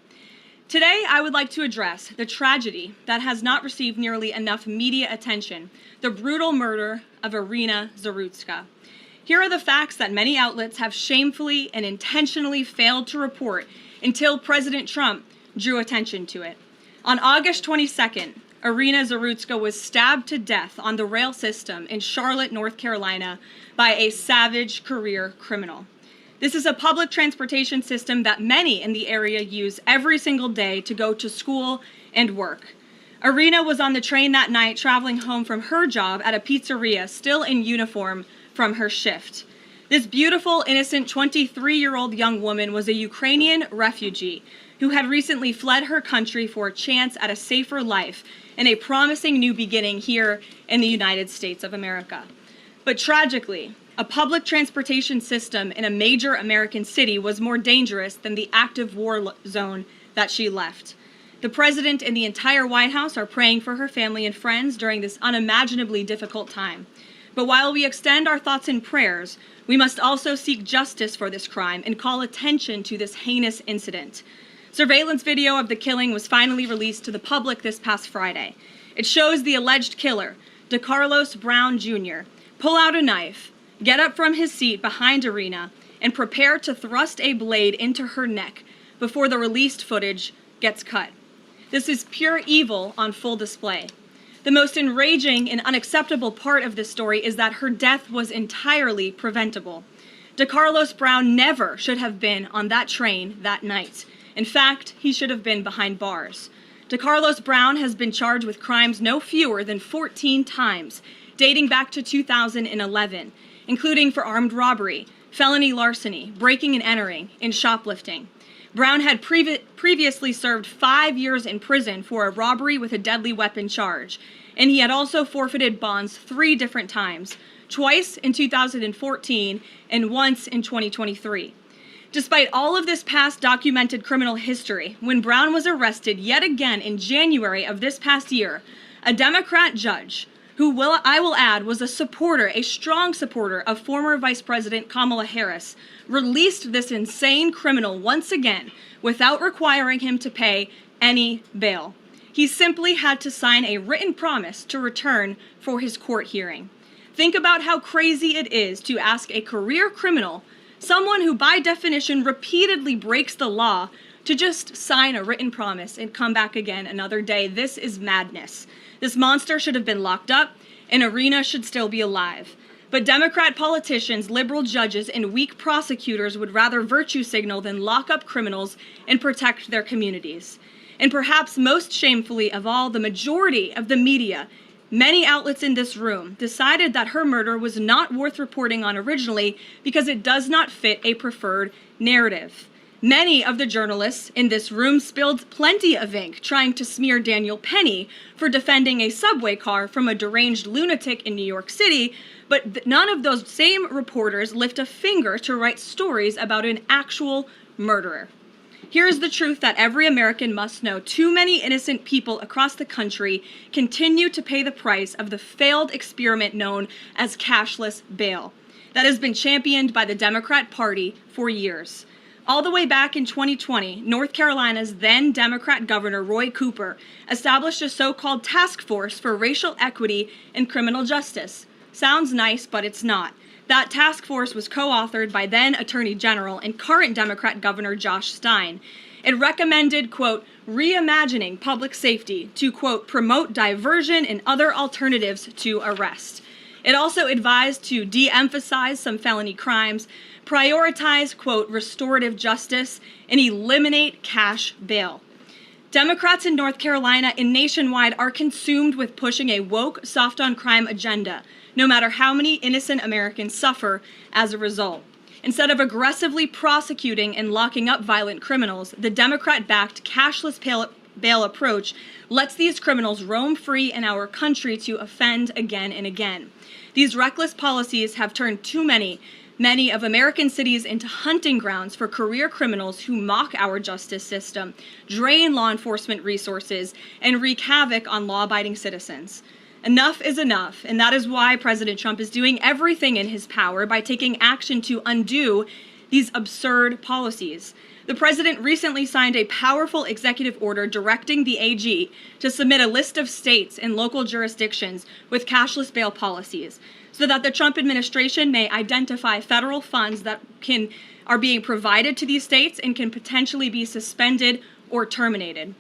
Today, I would like to address the tragedy that has not received nearly enough media attention, the brutal murder of Irina Zarutska. Here are the facts that many outlets have shamefully and intentionally failed to report until President Trump drew attention to it. On August 22nd, Irina Zarutska was stabbed to death on the rail system in Charlotte, North Carolina, by a savage career criminal. This is a public transportation system that many in the area use every single day to go to school and work. Irina was on the train that night traveling home from her job at a pizzeria, still in uniform from her shift. This beautiful, innocent 23-year-old young woman was a Ukrainian refugee who had recently fled her country for a chance at a safer life and a promising new beginning here in the United States of America. But tragically, a public transportation system in a major American city was more dangerous than the active war zone that she left. The President and the entire White House are praying for her family and friends during this unimaginably difficult time. But while we extend our thoughts and prayers, we must also seek justice for this crime and call attention to this heinous incident. Surveillance video of the killing was finally released to the public this past Friday. It shows the alleged killer, DeCarlos Brown Jr., pull out a knife, get up from his seat behind Irina, and prepare to thrust a blade into her neck before the released footage gets cut. This is pure evil on full display. The most enraging and unacceptable part of this story is that her death was entirely preventable. DeCarlos Brown never should have been on that train that night. In fact, he should have been behind bars. DeCarlos Brown has been charged with crimes no fewer than 14 times, dating back to 2011, including for armed robbery, felony larceny, breaking and entering, and shoplifting. Brown had previously served 5 years in prison for a robbery with a deadly weapon charge, and he had also forfeited bonds 3 different times, twice in 2014 and once in 2023. Despite all of this past documented criminal history, when Brown was arrested yet again in January of this past year, a Democrat judge, who I will add was a strong supporter of former Vice President Kamala Harris, released this insane criminal once again without requiring him to pay any bail. He simply had to sign a written promise to return for his court hearing. Think about how crazy it is to ask a career criminal, someone who by definition repeatedly breaks the law, to just sign a written promise and come back again another day. This is madness. This monster should have been locked up, and Irina should still be alive. But Democrat politicians, liberal judges, and weak prosecutors would rather virtue signal than lock up criminals and protect their communities. And perhaps most shamefully of all, the majority of the media Many outlets in this room decided that her murder was not worth reporting on originally because it does not fit a preferred narrative. Many of the journalists in this room spilled plenty of ink trying to smear Daniel Penny for defending a subway car from a deranged lunatic in New York City, but none of those same reporters lift a finger to write stories about an actual murderer. Here's the truth that every American must know. Too many innocent people across the country continue to pay the price of the failed experiment known as cashless bail that has been championed by the Democrat Party for years. All the way back in 2020, North Carolina's then Democrat Governor Roy Cooper established a so-called task force for racial equity and criminal justice. Sounds nice, but it's not. That task force was co-authored by then Attorney General and current Democrat Governor Josh Stein. It recommended, quote, reimagining public safety to, quote, promote diversion and other alternatives to arrest. It also advised to de-emphasize some felony crimes, prioritize, quote, restorative justice, and eliminate cash bail. Democrats in North Carolina and nationwide are consumed with pushing a woke, soft-on-crime agenda, no matter how many innocent Americans suffer as a result. Instead of aggressively prosecuting and locking up violent criminals, the Democrat-backed cashless bail approach lets these criminals roam free in our country to offend again and again. These reckless policies have turned too many of American cities into hunting grounds for career criminals who mock our justice system, drain law enforcement resources, and wreak havoc on law-abiding citizens. Enough is enough, and that is why President Trump is doing everything in his power by taking action to undo these absurd policies. The president recently signed a powerful executive order directing the AG to submit a list of states and local jurisdictions with cashless bail policies so that the Trump administration may identify federal funds that are being provided to these states and can potentially be suspended or terminated.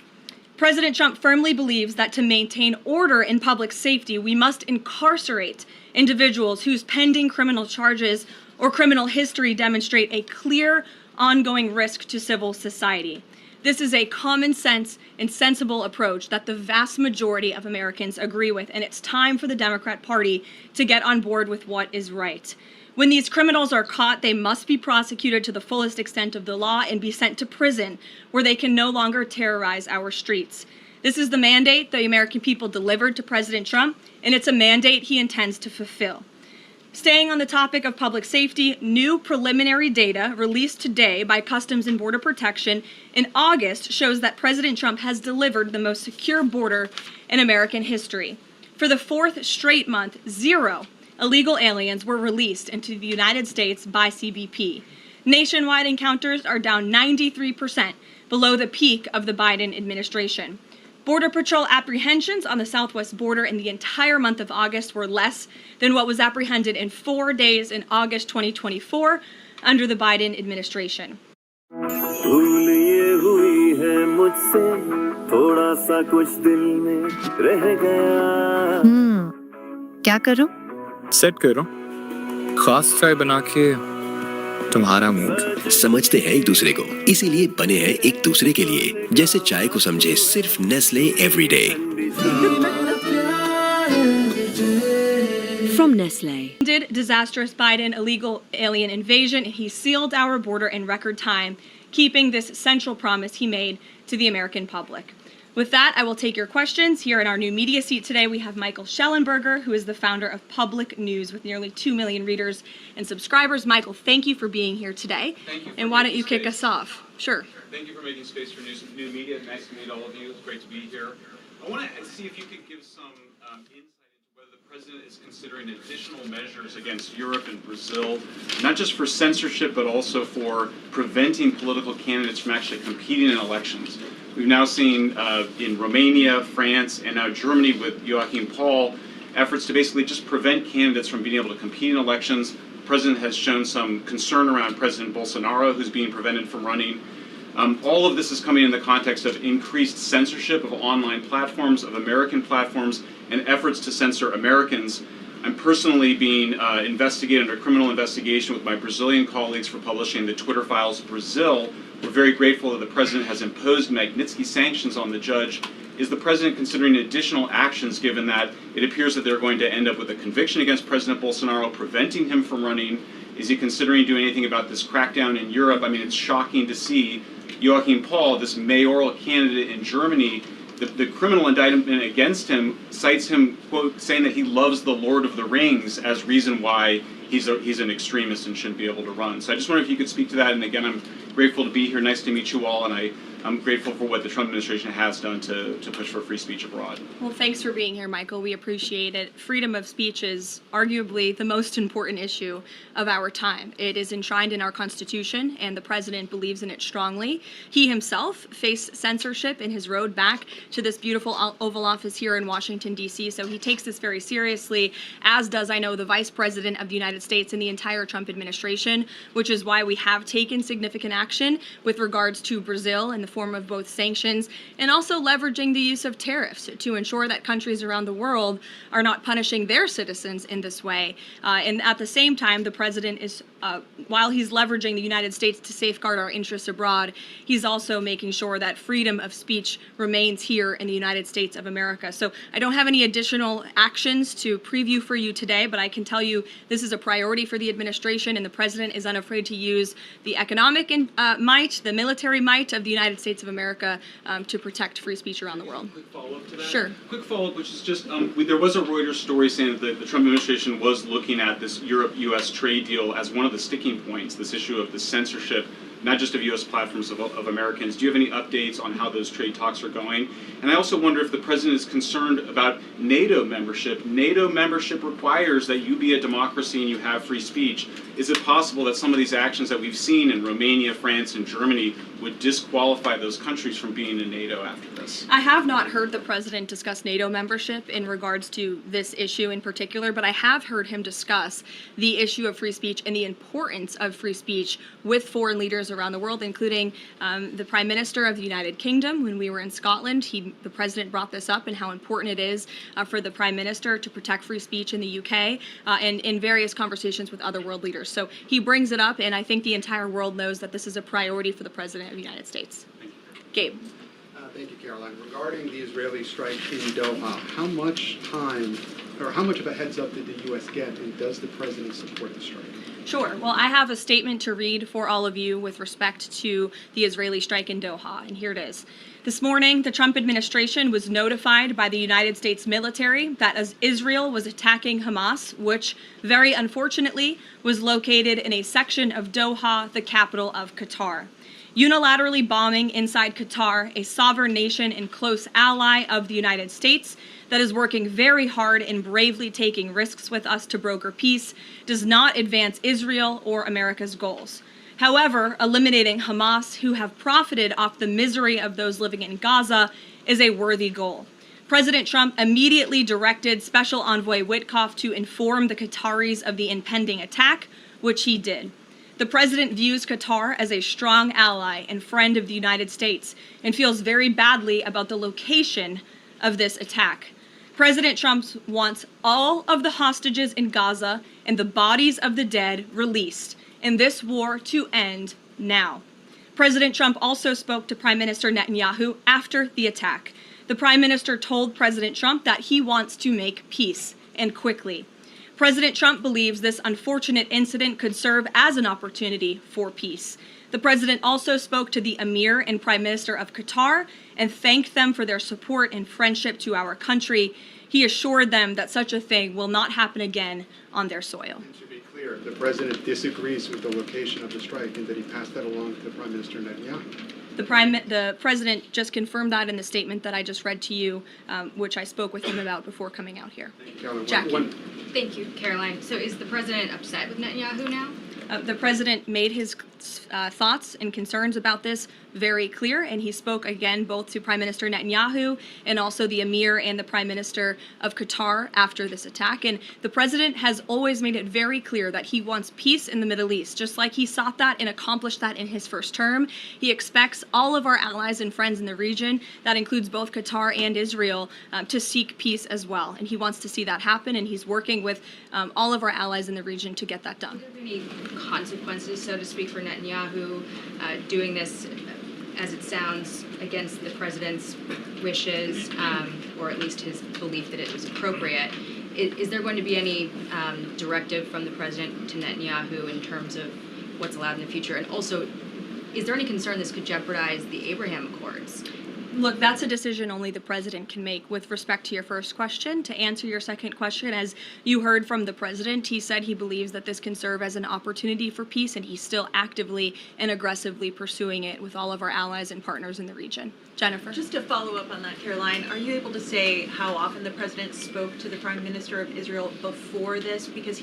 President Trump firmly believes that to maintain order in public safety, we must incarcerate individuals whose pending criminal charges or criminal history demonstrate a clear, ongoing risk to civil society. This is a common sense and sensible approach that the vast majority of Americans agree with, and it's time for the Democrat Party to get on board with what is right. When these criminals are caught, they must be prosecuted to the fullest extent of the law and be sent to prison, where they can no longer terrorize our streets. This is the mandate the American people delivered to President Trump, and it's a mandate he intends to fulfill. Staying on the topic of public safety, new preliminary data released today by Customs and Border Protection in August shows that President Trump has delivered the most secure border in American history. For the fourth straight month, 0 illegal aliens were released into the United States by CBP. Nationwide encounters are down 93%, below the peak of the Biden administration. Border Patrol apprehensions on the southwest border in the entire month of August were less than what was apprehended in 4 days in August 2024 under the Biden administration. क्या करो? Set करो खास चाय बना के तुम्हारा mood. समझते हैं एक दूसरे को, इसीलिए बने हैं एक दूसरे के लिए। जैसे चाय को समझे सिर्फ Nestle everyday. From Nestle. Did disastrous Biden illegal alien invasion, he sealed our border in record time, keeping this central promise he made to the American public. With that, I will take your questions. Here in our new media seat today, we have Michael Schellenberger, who is the founder of Public News with nearly 2 million readers and subscribers. Michael, thank you for being here today. Thank you. And why don't you kick us off? Sure. Thank you for making space for new media. Nice to meet all of you. It's great to be here. I want to see if you could give some insight into whether the president is considering additional measures against Europe and Brazil, not just for censorship, but also for preventing political candidates from actually competing in elections. We've now seen in Romania, France, and now Germany with Joachim Paul, efforts to basically just prevent candidates from being able to compete in elections. The president has shown some concern around President Bolsonaro, who's being prevented from running. All of this is coming in the context of increased censorship of online platforms, of American platforms, and efforts to censor Americans. I'm personally being investigated under criminal investigation with my Brazilian colleagues for publishing the Twitter Files Brazil, We're very grateful that the president has imposed Magnitsky sanctions on the judge. Is the president considering additional actions, given that it appears that they're going to end up with a conviction against President Bolsonaro, preventing him from running? Is he considering doing anything about this crackdown in Europe? I mean, it's shocking to see Joachim Paul, this mayoral candidate in Germany, the criminal indictment against him cites him, quote, saying that he loves the Lord of the Rings as reason why he's an extremist and shouldn't be able to run. So I just wonder if you could speak to that. And again, I'm grateful to be here. Nice to meet you all. And I'm grateful for what the Trump administration has done to push for free speech abroad. Well, thanks for being here, Michael. We appreciate it. Freedom of speech is arguably the most important issue of our time. It is enshrined in our Constitution, and the president believes in it strongly. He himself faced censorship in his road back to this beautiful Oval Office here in Washington, D.C., so he takes this very seriously, as does, I know, the Vice President of the United States and the entire Trump administration, which is why we have taken significant action with regards to Brazil in the form of both sanctions and also leveraging the use of tariffs to ensure that countries around the world are not punishing their citizens in this way. And at the same time, the president is, while he's leveraging the United States to safeguard our interests abroad, he's also making sure that freedom of speech remains here in the United States of America. So I don't have any additional actions to preview for you today, but I can tell you this is a priority for the administration, and the president is unafraid to use the economic might, the military might of the United States of America to protect free speech around the world. Quick follow-up to that? Sure. Quick follow-up, which is just, there was a Reuters story saying that the Trump administration was looking at this Europe-U.S. trade deal as one of the sticking points, this issue of the censorship, not just of U.S. platforms, of Americans. Do you have any updates on how those trade talks are going? And I also wonder if the president is concerned about NATO membership. NATO membership requires that you be a democracy and you have free speech. Is it possible that some of these actions that we've seen in Romania, France, and Germany would disqualify those countries from being in NATO after this? I have not heard the president discuss NATO membership in regards to this issue in particular, but I have heard him discuss the issue of free speech and the importance of free speech with foreign leaders around the world, including the Prime Minister of the United Kingdom. When we were in Scotland, the president brought this up and how important it is for the Prime Minister to protect free speech in the UK and in various conversations with other world leaders. So he brings it up, and I think the entire world knows that this is a priority for the President of the United States. Gabe. Thank you, Caroline. Regarding the Israeli strike in Doha, how much time or how much of a heads up did the U.S. get, and does the president support the strike? Sure. Well, I have a statement to read for all of you with respect to the Israeli strike in Doha, and here it is. This morning, the Trump administration was notified by the United States military that as Israel was attacking Hamas, which very unfortunately was located in a section of Doha, the capital of Qatar. Unilaterally bombing inside Qatar, a sovereign nation and close ally of the United States that is working very hard and bravely taking risks with us to broker peace, does not advance Israel or America's goals. However, eliminating Hamas, who have profited off the misery of those living in Gaza, is a worthy goal. President Trump immediately directed Special Envoy Witkoff to inform the Qataris of the impending attack, which he did. The president views Qatar as a strong ally and friend of the United States and feels very badly about the location of this attack. President Trump wants all of the hostages in Gaza and the bodies of the dead released, and this war to end now. President Trump also spoke to Prime Minister Netanyahu after the attack. The Prime Minister told President Trump that he wants to make peace, and quickly. President Trump believes this unfortunate incident could serve as an opportunity for peace. The president also spoke to the Emir and Prime Minister of Qatar and thanked them for their support and friendship to our country. He assured them that such a thing will not happen again on their soil. And to be clear, the president disagrees with the location of the strike, and that he passed that along to Prime Minister Netanyahu. The president just confirmed that in the statement that I just read to you, which I spoke with him about before coming out here. Jackie. Thank you, Caroline. So is the president upset with Netanyahu now? The president made his thoughts and concerns about this very clear, and he spoke again both to Prime Minister Netanyahu and also the Emir and the Prime Minister of Qatar after this attack. And the president has always made it very clear that he wants peace in the Middle East, just like he sought that and accomplished that in his first term. He expects all of our allies and friends in the region, that includes both Qatar and Israel, to seek peace as well. And he wants to see that happen, and he's working with all of our allies in the region to get that done. Are there any consequences, so to speak, for Netanyahu doing this, as it sounds, against the president's wishes, or at least his belief that it was appropriate? Is there going to be any directive from the president to Netanyahu in terms of what's allowed in the future? And also, is there any concern this could jeopardize the Abraham Accords? Look, that's a decision only the president can make. With respect to your first question, to answer your second question, as you heard from the president, he said he believes that this can serve as an opportunity for peace, and he's still actively and aggressively pursuing it with all of our allies and partners in the region. Jennifer. Just to follow up on that, Caroline, are you able to say how often the president spoke to the Prime Minister of Israel before this? Because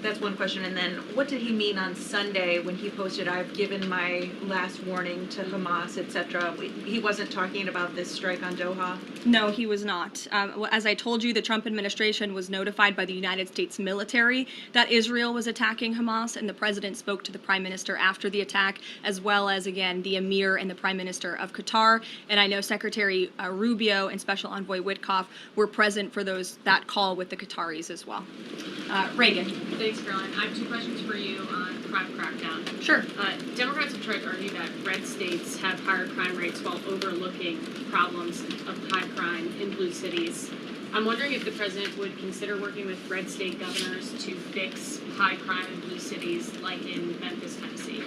that's one question. And then what did he mean on Sunday when he posted, "I've given my last warning to Hamas," etc.? He wasn't talking about this strike on Doha? No, he was not. As I told you, the Trump administration was notified by the United States military that Israel was attacking Hamas, and the president spoke to the prime minister after the attack, as well as, again, the emir and the prime minister of Qatar. And I know Secretary Rubio and Special Envoy Witkoff were present for that call with the Qataris as well. Reagan. Thanks, Caroline. I have two questions for you on crime crackdown. Sure. Democrats have tried to argue that red states have higher crime rates while overlooking problems of high crime in blue cities. I'm wondering if the president would consider working with red state governors to fix high crime in blue cities like in Memphis, Tennessee.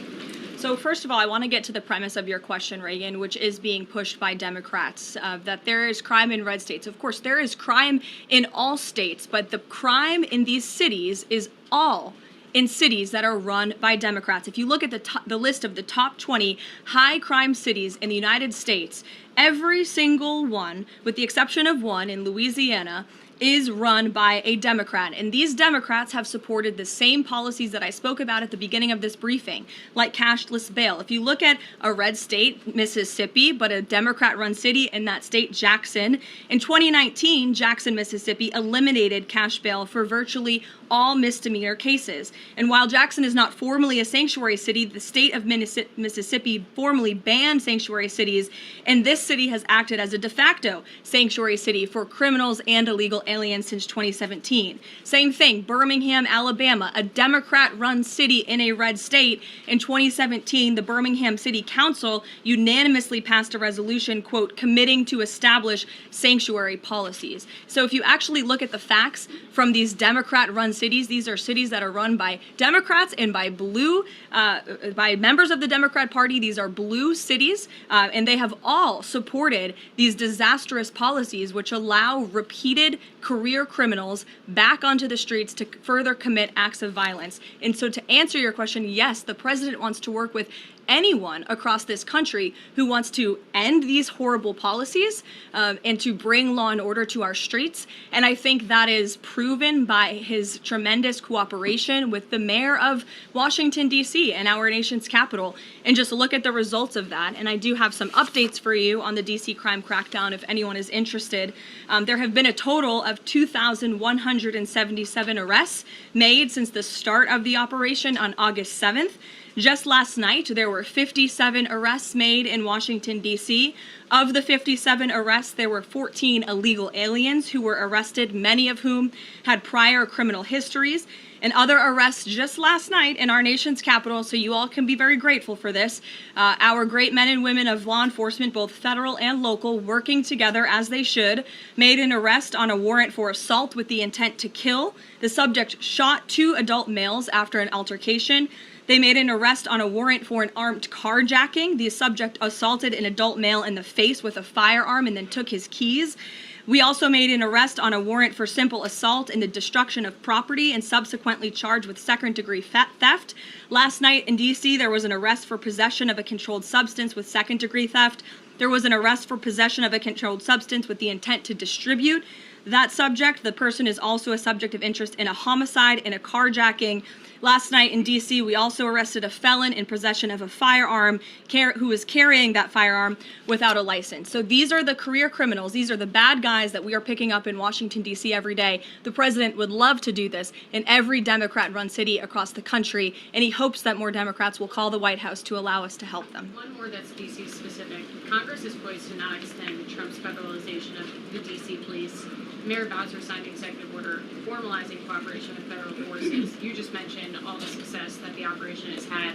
So first of all, I want to get to the premise of your question, Reagan, which is being pushed by Democrats, that there is crime in red states. Of course, there is crime in all states, but the crime in these cities is all in cities that are run by Democrats. If you look at the list of the top 20 high crime cities in the United States, every single one, with the exception of one in Louisiana, is run by a Democrat. And these Democrats have supported the same policies that I spoke about at the beginning of this briefing, like cashless bail. If you look at a red state, Mississippi, but a Democrat-run city in that state, Jackson, in 2019, Jackson, Mississippi eliminated cash bail for virtually all misdemeanor cases. And while Jackson is not formally a sanctuary city, the state of Mississippi formally banned sanctuary cities, and this city has acted as a de facto sanctuary city for criminals and illegal aliens since 2017. Same thing, Birmingham, Alabama, a Democrat-run city in a red state. In 2017, the Birmingham City Council unanimously passed a resolution, quote, committing to establish sanctuary policies. So if you actually look at the facts from these Democrat-run cities, these are cities that are run by Democrats and by by members of the Democrat Party. These are blue cities, and they have all supported these disastrous policies which allow repeated career criminals back onto the streets to further commit acts of violence. And so to answer your question, yes, the president wants to work with anyone across this country who wants to end these horrible policies and to bring law and order to our streets. And I think that is proven by his tremendous cooperation with the mayor of Washington, D.C. and our nation's capital. And just look at the results of that. And I do have some updates for you on the D.C. crime crackdown if anyone is interested. There have been a total of 2,177 arrests made since the start of the operation on August 7th. Just last night, there were 57 arrests made in Washington, D.C. Of the 57 arrests, there were 14 illegal aliens who were arrested, many of whom had prior criminal histories. And other arrests just last night in our nation's capital, so you all can be very grateful for this. Our great men and women of law enforcement, both federal and local, working together as they should, made an arrest on a warrant for assault with the intent to kill. The subject shot 2 adult males after an altercation. They made an arrest on a warrant for an armed carjacking. The subject assaulted an adult male in the face with a firearm and then took his keys. We also made an arrest on a warrant for simple assault and the destruction of property and subsequently charged with second-degree theft. Last night in D.C., there was an arrest for possession of a controlled substance with second-degree theft. There was an arrest for possession of a controlled substance with the intent to distribute that subject. The person is also a subject of interest in a homicide and a carjacking. Last night in D.C., we also arrested a felon in possession of a firearm who was carrying that firearm without a license. So these are the career criminals. These are the bad guys that we are picking up in Washington, D.C. every day. The president would love to do this in every Democrat-run city across the country, and he hopes that more Democrats will call the White House to allow us to help them. One more that's D.C. specific. Congress is poised to not extend Trump's federalization of the D.C. police. Mayor Bowser signed an executive order formalizing cooperation with federal forces. You just mentioned all the success that the operation has had.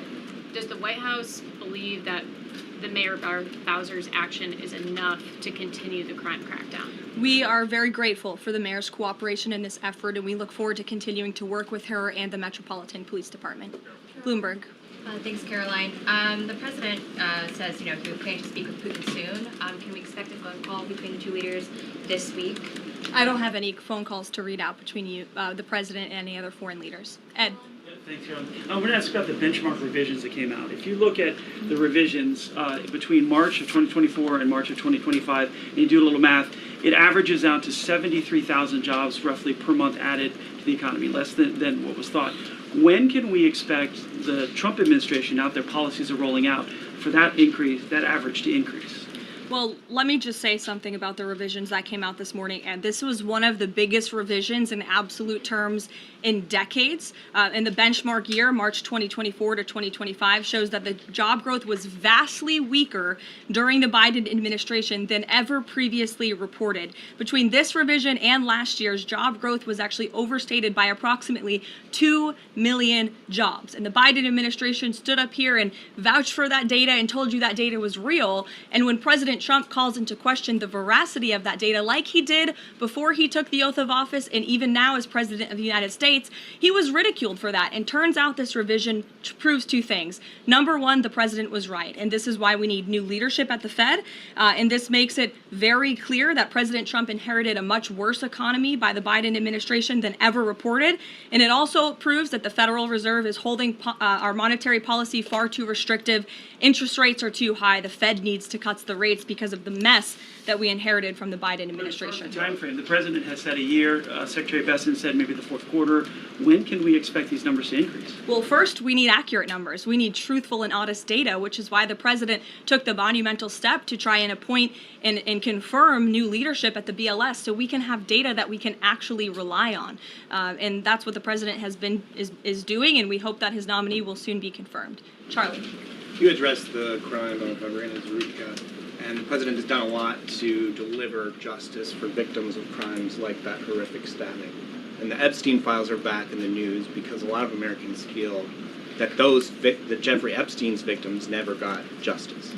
Does the White House believe that the Mayor Bowser's action is enough to continue the crime crackdown? We are very grateful for the mayor's cooperation in this effort, and we look forward to continuing to work with her and the Metropolitan Police Department. Bloomberg. Thanks, Caroline. The president says, he would plan to speak with Putin soon. Can we expect a phone call between the two leaders this week? I don't have any phone calls to read out between you, the president, and any other foreign leaders. Ed. Thanks, Caroline. I want to ask about the benchmark revisions that came out. If you look at the revisions between March of 2024 and March of 2025, and you do a little math, it averages out to 73,000 jobs roughly per month added to the economy, less than what was thought. When can we expect the Trump administration, now their policies are rolling out, for that increase, that average to increase? Well, let me just say something about the revisions that came out this morning. And this was one of the biggest revisions in absolute terms in decades. In the benchmark year, March 2024 to 2025, shows that the job growth was vastly weaker during the Biden administration than ever previously reported. Between this revision and last year's, job growth was actually overstated by approximately 2 million jobs. And the Biden administration stood up here and vouched for that data and told you that data was real. And when President Trump calls into question the veracity of that data, like he did before he took the oath of office and even now as President of the United States, he was ridiculed for that. And turns out this revision proves two things. Number one, the president was right. And this is why we need new leadership at the Fed. And this makes it very clear that President Trump inherited a much worse economy by the Biden administration than ever reported. And it also proves that the Federal Reserve is holding our monetary policy far too restrictive. Interest rates are too high. The Fed needs to cut the rates because of the mess that we inherited from the Biden administration. Time frame. The president has said a year. Secretary Bessent said maybe the fourth quarter. When can we expect these numbers to increase? Well, first, we need accurate numbers. We need truthful and honest data, which is why the president took the monumental step to try and appoint and confirm new leadership at the BLS so we can have data that we can actually rely on. And that's what the president is doing, and we hope that his nominee will soon be confirmed. Charlie. You addressed the crime of Irina Zurika, and the president has done a lot to deliver justice for victims of crimes like that horrific stabbing. And the Epstein files are back in the news because a lot of Americans feel that that Jeffrey Epstein's victims never got justice.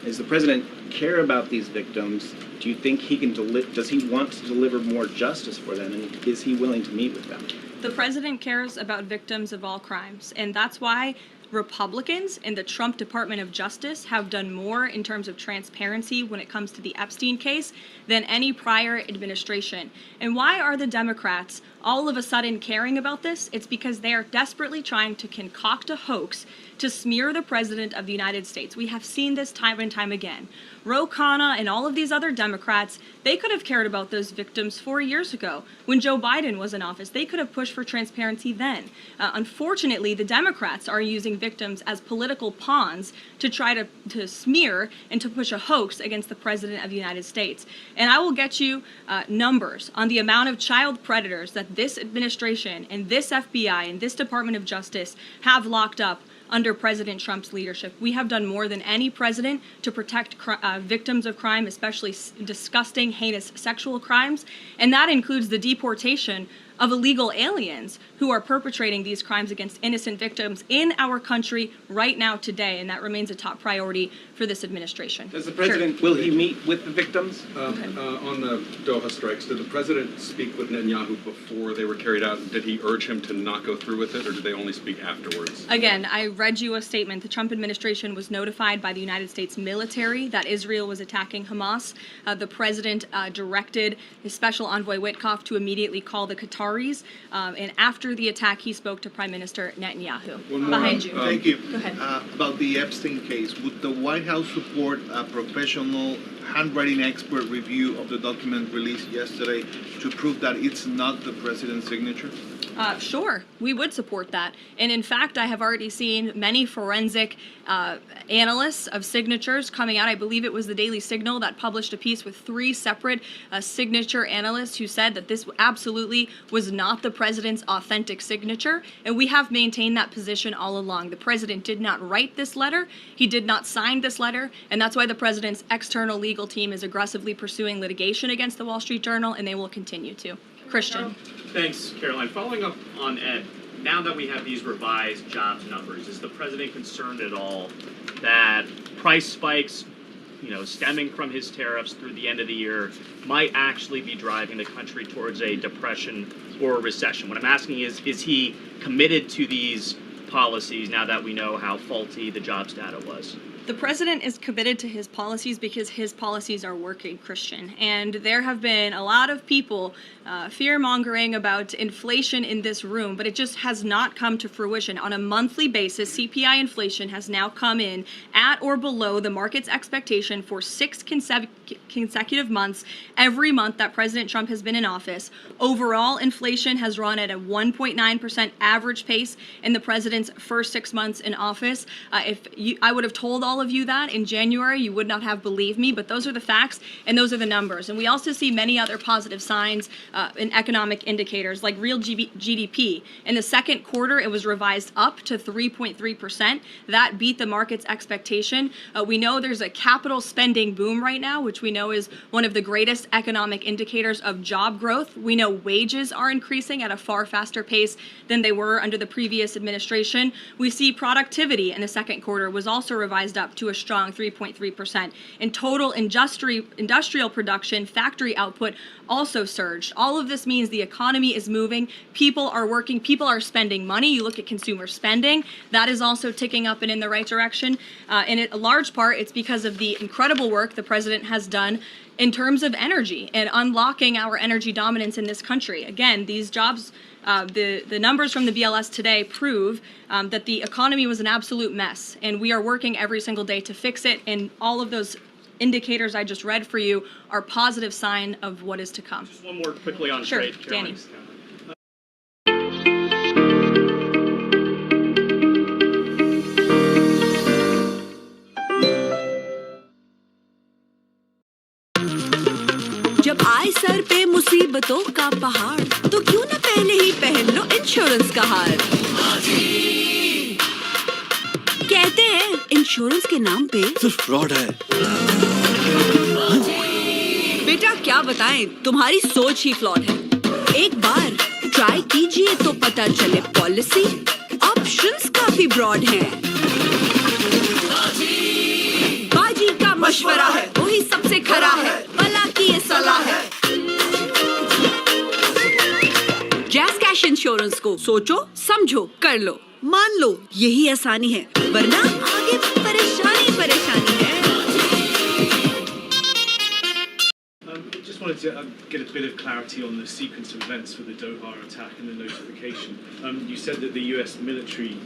Does the president care about these victims? Do you think he can does he want to deliver more justice for them, and is he willing to meet with them? The president cares about victims of all crimes, and that's why Republicans in the Trump Department of Justice have done more in terms of transparency when it comes to the Epstein case than any prior administration. And why are the Democrats all of a sudden caring about this? It's because they are desperately trying to concoct a hoax to smear the President of the United States. We have seen this time and time again. Ro Khanna and all of these other Democrats, they could have cared about those victims 4 years ago when Joe Biden was in office. They could have pushed for transparency then. Unfortunately, the Democrats are using victims as political pawns to try to smear and to push a hoax against the President of the United States. And I will get you numbers on the amount of child predators that this administration and this FBI and this Department of Justice have locked up under President Trump's leadership. We have done more than any president to protect victims of crime, especially disgusting, heinous sexual crimes, and that includes the deportation of illegal aliens who are perpetrating these crimes against innocent victims in our country right now today, and that remains a top priority for this administration. Does the president, will he meet with the victims? On the Doha strikes, did the president speak with Netanyahu before they were carried out? Did he urge him to not go through with it, or did they only speak afterwards? Again, I read you a statement. The Trump administration was notified by the United States military that Israel was attacking Hamas. The president directed his special envoy Witkoff to immediately call the Qataris. And after the attack, he spoke to Prime Minister Netanyahu. Behind you. Thank you. Go ahead. About the Epstein case, would the White House support a professional handwriting expert review of the document released yesterday to prove that it's not the president's signature? Sure, we would support that. And in fact, I have already seen many forensic analysts of signatures coming out. I believe it was the Daily Signal that published a piece with 3 separate signature analysts who said that this absolutely was not the president's authentic signature. And we have maintained that position all along. The president did not write this letter. He did not sign this letter. And that's why the president's external legal team is aggressively pursuing litigation against the Wall Street Journal, and they will continue to. Christian. Thanks, Caroline. Following up on Ed, now that we have these revised jobs numbers, is the president concerned at all that price spikes, stemming from his tariffs through the end of the year, might actually be driving the country towards a depression or a recession? What I'm asking is he committed to these policies now that we know how faulty the jobs data was? The president is committed to his policies because his policies are working, Christian. And there have been a lot of people fear-mongering about inflation in this room, but it just has not come to fruition. On a monthly basis, CPI inflation has now come in at or below the market's expectation for 6 consecutive months, every month that President Trump has been in office. Overall, inflation has run at a 1.9% average pace in the president's first 6 months in office. I would have told all of you that in January, you would not have believed me, but those are the facts and those are the numbers. And we also see many other positive signs in economic indicators like real GDP. In the second quarter, it was revised up to 3.3%. That beat the market's expectation. We know there's a capital spending boom right now, which we know is one of the greatest economic indicators of job growth. We know wages are increasing at a far faster pace than they were under the previous administration. We see productivity in the second quarter was also revised up to a strong 3.3%. In total industrial production, factory output also surged. All of this means the economy is moving, people are working, people are spending money. You look at consumer spending, that is also ticking up and in the right direction. And in a large part, it's because of the incredible work the president has done in terms of energy and unlocking our energy dominance in this country. Again, these jobs, the numbers from the BLS today prove that the economy was an absolute mess, and we are working every single day to fix it, and all of those indicators I just read for you are positive sign of what is to come. Just one more quickly on Sure, trade, Caroline. Danny. जब आए sir पे मुसीबतों का पहाड़ तो क्यों न पहले ही पहन लो इंश्योरेंस का हार। कहते हैं इंश्योरेंस के नाम पे सिर्फ फ्रॉड है। बेटा क्या बताएं, तुम्हारी सोच ही फ्लॉड है। एक बार ट्राई कीजिए तो पता चले पॉलिसी ऑप्शंस काफी ब्रॉड हैं। बाजी का मशवरा है, वही सबसे खरा है, भला की ये सलाह है। जैस कैश इंश्योरेंस को सोचो, समझो, कर लो, मान लो, यही आसानी है, वरना आगे परेशानी परेशानी है। Just wanted to get a bit of clarity on the sequence of events for the Doha attack and the notification. You said that the US military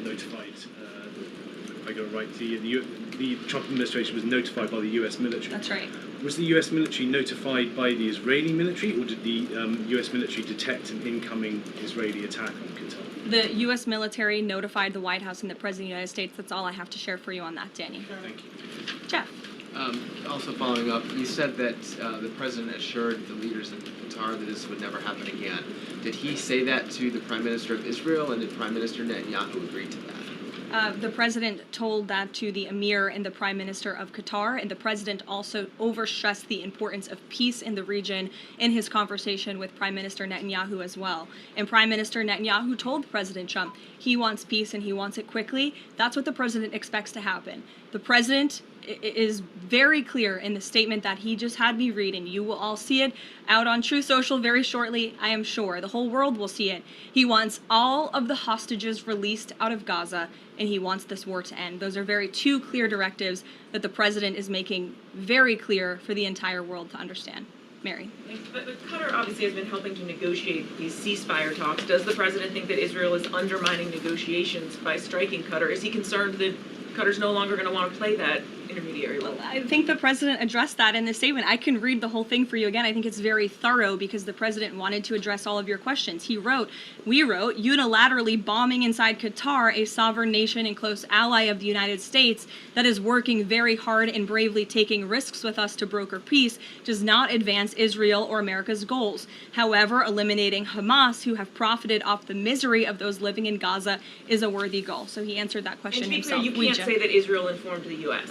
notified, I got it right, the Trump administration was notified by the US military. That's right. Was the US military notified by the Israeli military, or did the US military detect an incoming Israeli attack on Qatar? The U.S. military notified the White House and the President of the United States. That's all I have to share for you on that, Danny. Thank you. Jeff. Also following up, you said that the president assured the leaders in Qatar that this would never happen again. Did he say that to the Prime Minister of Israel, and did Prime Minister Netanyahu agree to that? The president told that to the emir and the prime minister of Qatar, and the president also overstressed the importance of peace in the region in his conversation with Prime Minister Netanyahu as well. And Prime Minister Netanyahu told President Trump he wants peace and he wants it quickly. That's what the president expects to happen. The president is very clear in the statement that he just had me read, and you will all see it out on Truth Social very shortly, I am sure. The whole world will see it. He wants all of the hostages released out of Gaza, and he wants this war to end. Those are two clear directives that the president is making very clear for the entire world to understand. Mary. But Qatar obviously has been helping to negotiate these ceasefire talks. Does the president think that Israel is undermining negotiations by striking Qatar? Is he concerned that Qatar's no longer going to want to play that intermediary role? I think the president addressed that in the statement. I can read the whole thing for you again. I think it's very thorough because the president wanted to address all of your questions. We wrote, unilaterally bombing inside Qatar, a sovereign nation and close ally of the United States that is working very hard and bravely taking risks with us to broker peace, does not advance Israel or America's goals. However, eliminating Hamas, who have profited off the misery of those living in Gaza, is a worthy goal. So he answered that question And to be himself. clear, you can't say that Israel informed the U.S.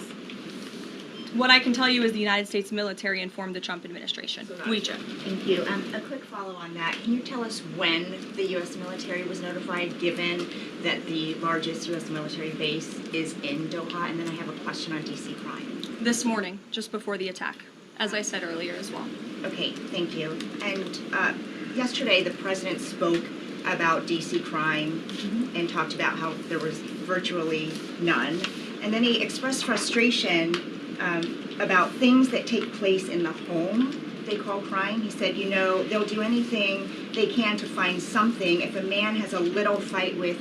What I can tell you is the United States military informed the Trump administration. Thank you. A quick follow on that. Can you tell us when the U.S. military was notified, given that the largest U.S. military base is in Doha? And then I have a question on D.C. crime. This morning, just before the attack, as I said earlier as well. Okay, thank you. And yesterday, the president spoke about D.C. crime and talked about how there was virtually none. And then he expressed frustration about things that take place in the home they call crime. He said, they'll do anything they can to find something. If a man has a little fight with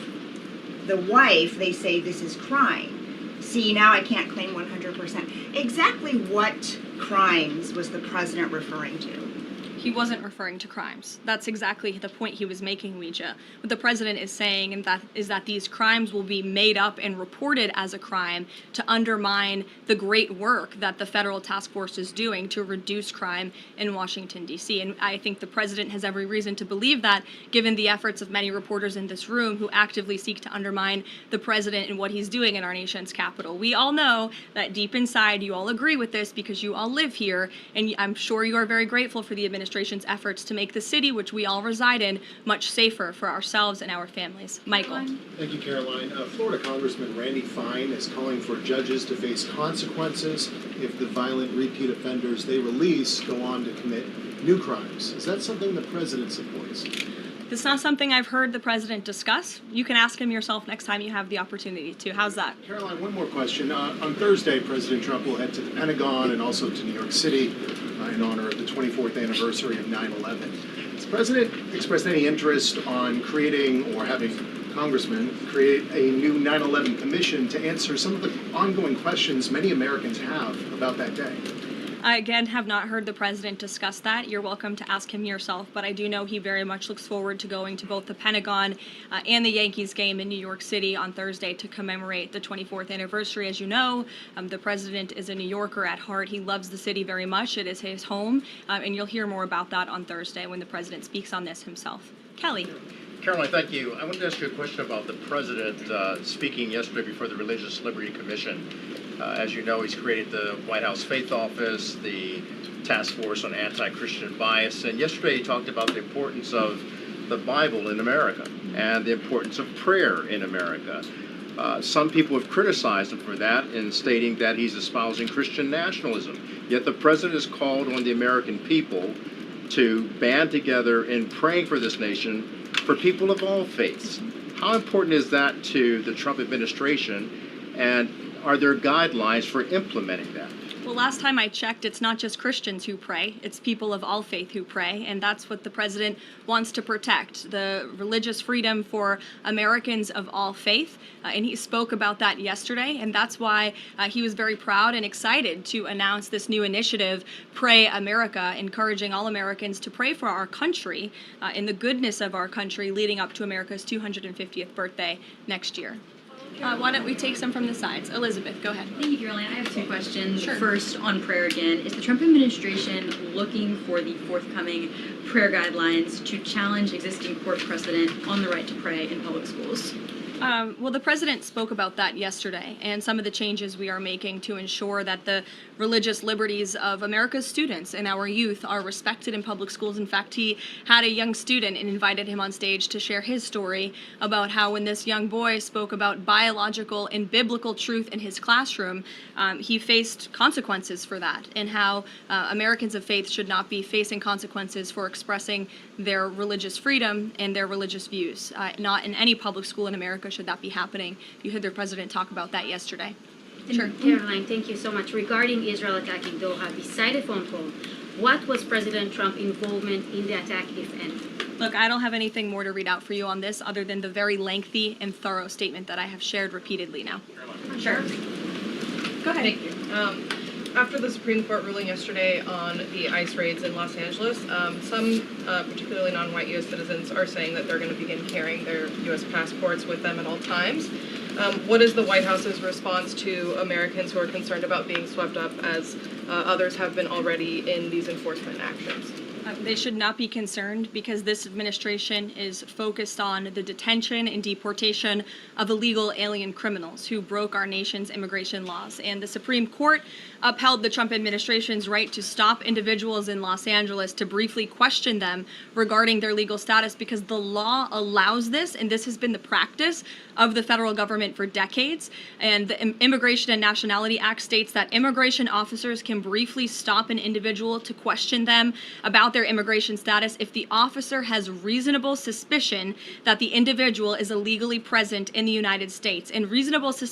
the wife, they say this is crime. See, now I can't claim 100%. Exactly what crimes was the president referring to? He wasn't referring to crimes. That's exactly the point he was making, Ouija. What the president is saying is that these crimes will be made up and reported as a crime to undermine the great work that the federal task force is doing to reduce crime in Washington, D.C. And I think the president has every reason to believe that, given the efforts of many reporters in this room who actively seek to undermine the president and what he's doing in our nation's capital. We all know that deep inside you all agree with this because you all live here, and I'm sure you are very grateful for the administration's efforts to make the city, which we all reside in, much safer for ourselves and our families. Michael. Thank you, Caroline. Florida Congressman Randy Fine is calling for judges to face consequences if the violent repeat offenders they release go on to commit new crimes. Is that something the president supports? It's not something I've heard the president discuss. You can ask him yourself next time you have the opportunity to. How's that? Caroline, one more question. On Thursday, President Trump will head to the Pentagon and also to New York City in honor of the 24th anniversary of 9/11. Has the president expressed any interest on creating or having congressmen create a new 9/11 commission to answer some of the ongoing questions many Americans have about that day? I, again, have not heard the president discuss that. You're welcome to ask him yourself, but I do know he very much looks forward to going to both the Pentagon and the Yankees game in New York City on Thursday to commemorate the 24th anniversary. As you know, the president is a New Yorker at heart. He loves the city very much. It is his home, and you'll hear more about that on Thursday when the president speaks on this himself. Kelly. Caroline, thank you. I wanted to ask you a question about the president speaking yesterday before the Religious Liberty Commission. As you know, he's created the White House Faith Office, the Task Force on Anti-Christian Bias, and yesterday he talked about the importance of the Bible in America and the importance of prayer in America. Some people have criticized him for that in stating that he's espousing Christian nationalism. Yet the president has called on the American people to band together in praying for this nation for people of all faiths. How important is that to the Trump administration, and are there guidelines for implementing that? Well, last time I checked, it's not just Christians who pray, it's people of all faith who pray, and that's what the president wants to protect, the religious freedom for Americans of all faith, and he spoke about that yesterday, and that's why he was very proud and excited to announce this new initiative, Pray America, encouraging all Americans to pray for our country and the goodness of our country leading up to America's 250th birthday next year. Why don't we take some from the sides? Elizabeth, go ahead. Thank you, Caroline. I have two questions. Sure. First, on prayer again. Is the Trump administration looking for the forthcoming prayer guidelines to challenge existing court precedent on the right to pray in public schools? Well, the president spoke about that yesterday, and some of the changes we are making to ensure that the religious liberties of America's students and our youth are respected in public schools. In fact, he had a young student and invited him on stage to share his story about how when this young boy spoke about biological and biblical truth in his classroom, he faced consequences for that, and how Americans of faith should not be facing consequences for expressing their religious freedom and their religious views. Not in any public school in America should that be happening. You heard the president talk about that yesterday. Sure. Caroline, thank you so much. Regarding Israel attacking Doha, beside a phone call, what was President Trump's involvement in the attack, if any? Look, I don't have anything more to read out for you on this other than the very lengthy and thorough statement that I have shared repeatedly now. Sure. Go ahead. Thank you. After the Supreme Court ruling yesterday on the ICE raids in Los Angeles, some, particularly non-white U.S. citizens, are saying that they're going to begin carrying their U.S. passports with them at all times. What is the White House's response to Americans who are concerned about being swept up, as others have been already, in these enforcement actions? They should not be concerned because this administration is focused on the detention and deportation of illegal alien criminals who broke our nation's immigration laws. And the Supreme Court upheld the Trump administration's right to stop individuals in Los Angeles to briefly question them regarding their legal status because the law allows this, and this has been the practice of the federal government for decades. And the Immigration and Nationality Act states that immigration officers can briefly stop an individual to question them about their immigration status if the officer has reasonable suspicion that the individual is illegally present in the United States. And reasonable suspicion